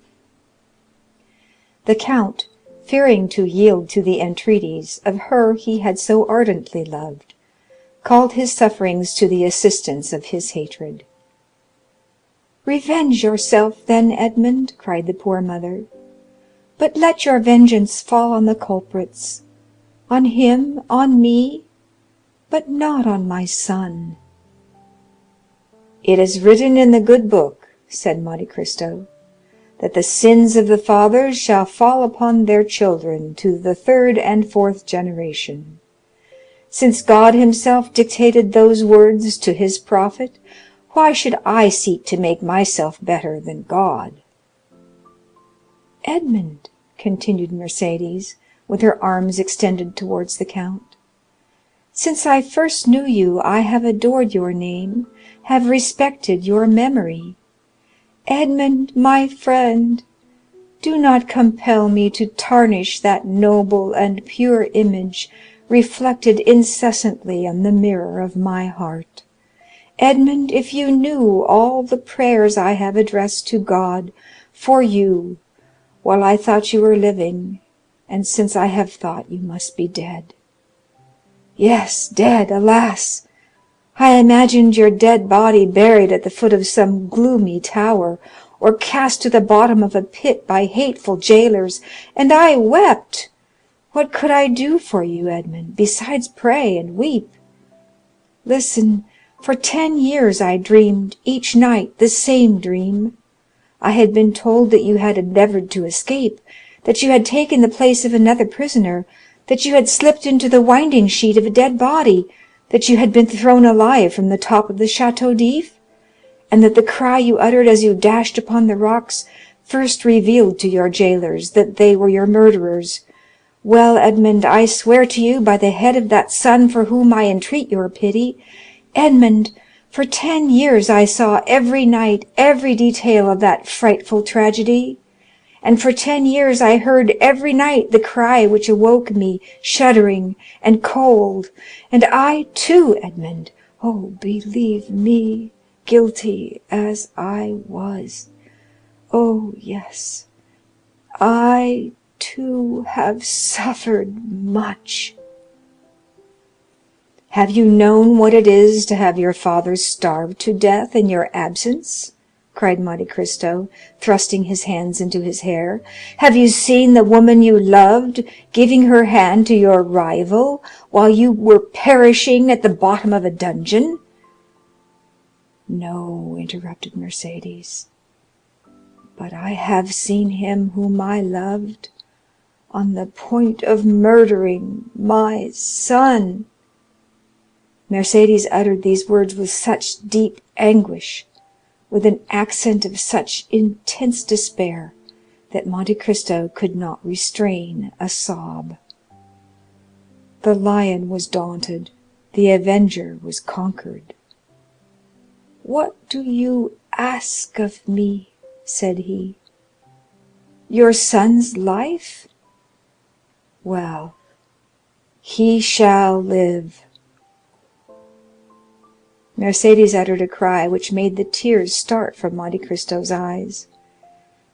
The count, fearing to yield to the entreaties of her he had so ardently loved, called his sufferings to the assistance of his hatred. "Revenge yourself, then, Edmond," cried the poor mother, "but let your vengeance fall on the culprits, on him, on me, but not on my son." "It is written in the good book," said Monte Cristo, "that the sins of the fathers shall fall upon their children to the 3rd and 4th generation. Since God himself dictated those words to his prophet, why should I seek to make myself better than God?" "Edmond," continued Mercédès, with her arms extended towards the count, "since I first knew you I have adored your name, have respected your memory. Edmond, my friend, do not compel me to tarnish that noble and pure image reflected incessantly on the mirror of my heart. Edmond, if you knew all the prayers I have addressed to God for you while I thought you were living, and since I have thought you must be dead. Yes, dead, alas! I imagined your dead body buried at the foot of some gloomy tower, or cast to the bottom of a pit by hateful jailers, and I wept. What could I do for you, Edmond, besides pray and weep? Listen, for 10 years I dreamed each night the same dream. I had been told that you had endeavored to escape, that you had taken the place of another prisoner, that you had slipped into the winding sheet of a dead body, that you had been thrown alive from the top of the Château d'If, and that the cry you uttered as you dashed upon the rocks first revealed to your jailers that they were your murderers. Well, Edmond, I swear to you by the head of that son for whom I entreat your pity, Edmond, for 10 years I saw every night every detail of that frightful tragedy, and for 10 years I heard every night the cry which awoke me shuddering and cold. And I too, Edmond, oh, believe me, guilty as I was, oh, yes, I too have suffered much. Have you known what it is to have your father starved to death in your absence? Cried Monte Cristo, thrusting his hands into his hair. Have you seen the woman you loved giving her hand to your rival while you were perishing at the bottom of a dungeon? No, interrupted Mercédès, but I have seen him whom I loved on the point of murdering my son. Mercédès uttered these words with such deep anguish, with an accent of such intense despair, that Monte Cristo could not restrain a sob. The lion was daunted, the avenger was conquered. "What do you ask of me?" said he. "Your son's life? Well, he shall live." Mercédès uttered a cry which made the tears start from Monte Cristo's eyes.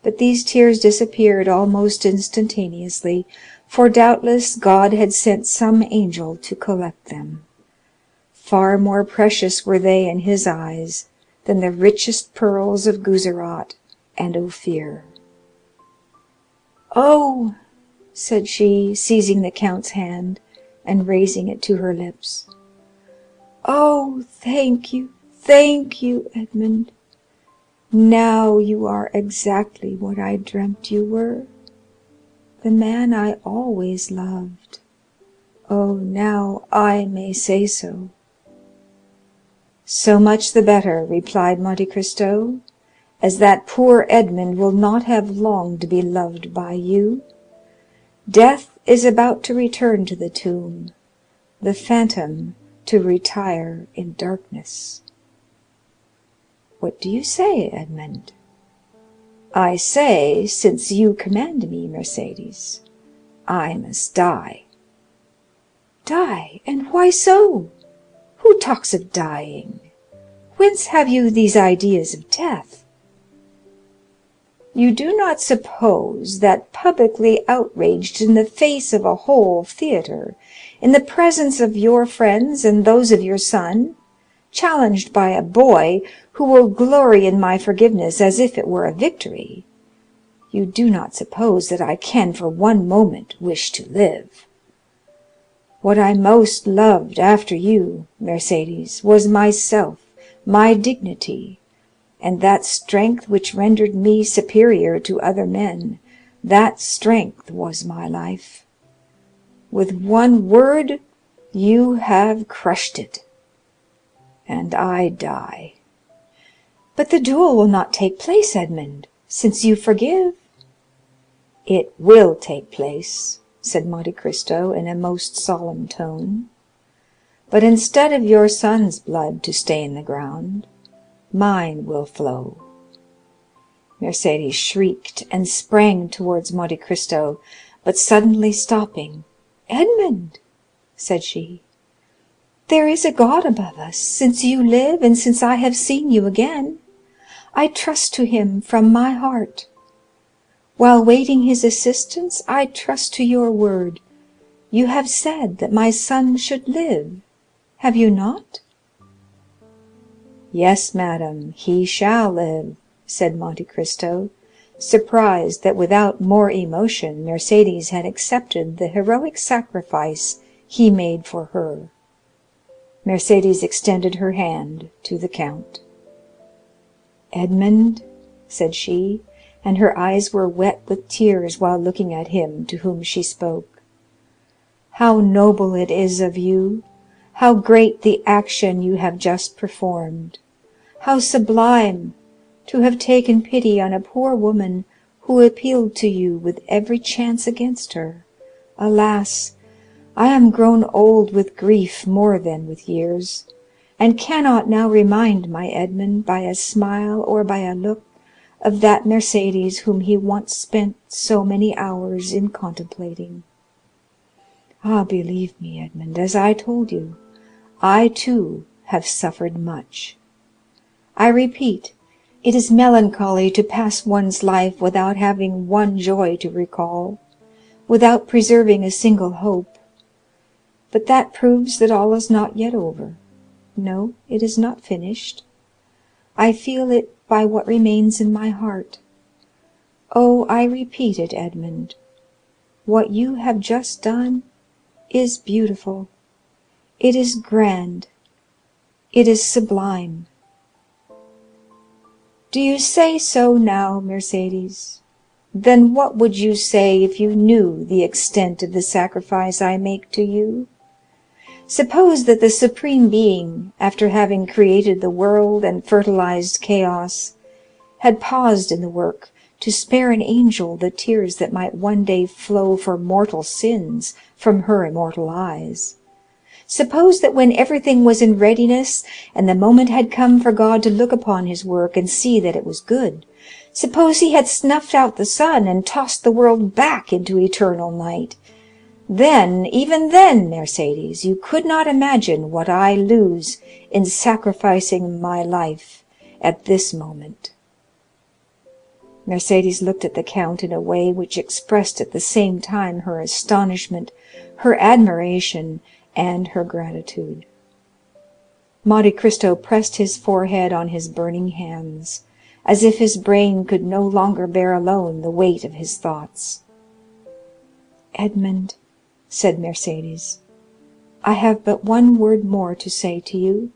But these tears disappeared almost instantaneously, for doubtless God had sent some angel to collect them. Far more precious were they in his eyes than the richest pearls of Guzerat and Ophir. "Oh," said she, seizing the count's hand and raising it to her lips, "oh, thank you, Edmond. Now you are exactly what I dreamt you were, the man I always loved. Oh, now I may say so." "So much the better," replied Monte Cristo, "as that poor Edmond will not have long to be loved by you. Death is about to return to the tomb, the phantom to retire in darkness." "What do you say, Edmond?" "I say, since you command me, Mercédès, I must die." "Die? And why so? Who talks of dying? Whence have you these ideas of death?" "You do not suppose that publicly outraged in the face of a whole theatre, in the presence of your friends and those of your son, challenged by a boy who will glory in my forgiveness as if it were a victory, you do not suppose that I can for one moment wish to live. What I most loved after you, Mercédès, was myself, my dignity, and that strength which rendered me superior to other men, that strength was my life. With one word you have crushed it, and I die." "But the duel will not take place, Edmond, since you forgive." "It will take place," said Monte Cristo in a most solemn tone, "but instead of your son's blood to stain the ground, mine will flow." Mercédès shrieked and sprang towards Monte Cristo, but suddenly stopping, "Edmond," said she, "there is a God above us, since you live and since I have seen you again. I trust to him from my heart. While waiting his assistance, I trust to your word. You have said that my son should live, have you not?" "Yes, madam, he shall live," said Monte Cristo, surprised that without more emotion Mercédès had accepted the heroic sacrifice he made for her. Mercédès extended her hand to the count. "Edmond," said she, and her eyes were wet with tears while looking at him to whom she spoke, "how noble it is of you, how great the action you have just performed, how sublime to have taken pity on a poor woman who appealed to you with every chance against her. Alas, I am grown old with grief more than with years, and cannot now remind my Edmond by a smile or by a look of that Mercédès whom he once spent so many hours in contemplating. Ah, believe me, Edmond, as I told you, I too have suffered much. I repeat, it is melancholy to pass one's life without having one joy to recall, without preserving a single hope. But that proves that all is not yet over. No, it is not finished. I feel it by what remains in my heart. Oh, I repeat it, Edmond, what you have just done is beautiful. It is grand. It is sublime. Do you say so now, Mercédès? Then what would you say if you knew the extent of the sacrifice I make to you? Suppose that the Supreme Being, after having created the world and fertilized chaos, had paused in the work to spare an angel the tears that might one day flow for mortal sins from her immortal eyes. Suppose that when everything was in readiness and the moment had come for God to look upon his work and see that it was good, suppose he had snuffed out the sun and tossed the world back into eternal night. Then, even then, Mercédès, you could not imagine what I lose in sacrificing my life at this moment. Mercédès looked at the count in a way which expressed at the same time her astonishment, her admiration, and her gratitude. Monte Cristo pressed his forehead on his burning hands, as if his brain could no longer bear alone the weight of his thoughts. "Edmond," said Mercédès, "I have but one word more to say to you."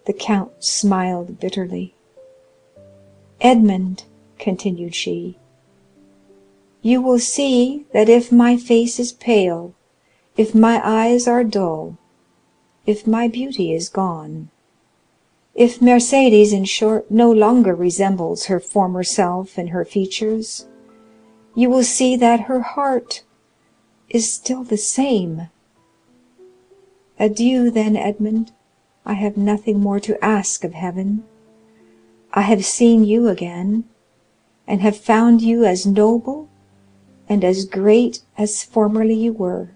The count smiled bitterly. "Edmond," continued she, "you will see that if my face is pale, if my eyes are dull, if my beauty is gone, if Mercédès, in short, no longer resembles her former self in her features, you will see that her heart is still the same. Adieu, then, Edmond. I have nothing more to ask of heaven. I have seen you again, and have found you as noble and as great as formerly you were.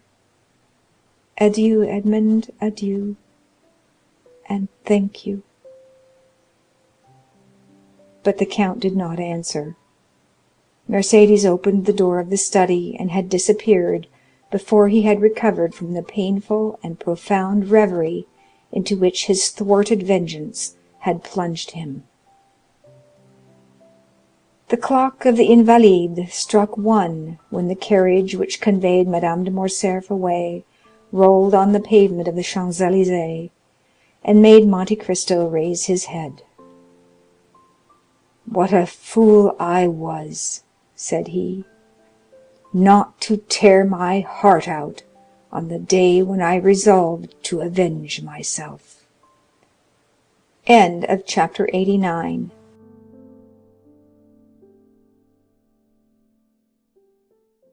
Adieu, Edmond, adieu, and thank you." But the count did not answer. Mercédès opened the door of the study and had disappeared before he had recovered from the painful and profound reverie into which his thwarted vengeance had plunged him. The clock of the Invalides struck 1 when the carriage which conveyed Madame de Morcerf away rolled on the pavement of the Champs-Élysées, and made Monte Cristo raise his head. "What a fool I was," said he, "not to tear my heart out on the day when I resolved to avenge myself." Chapter 89.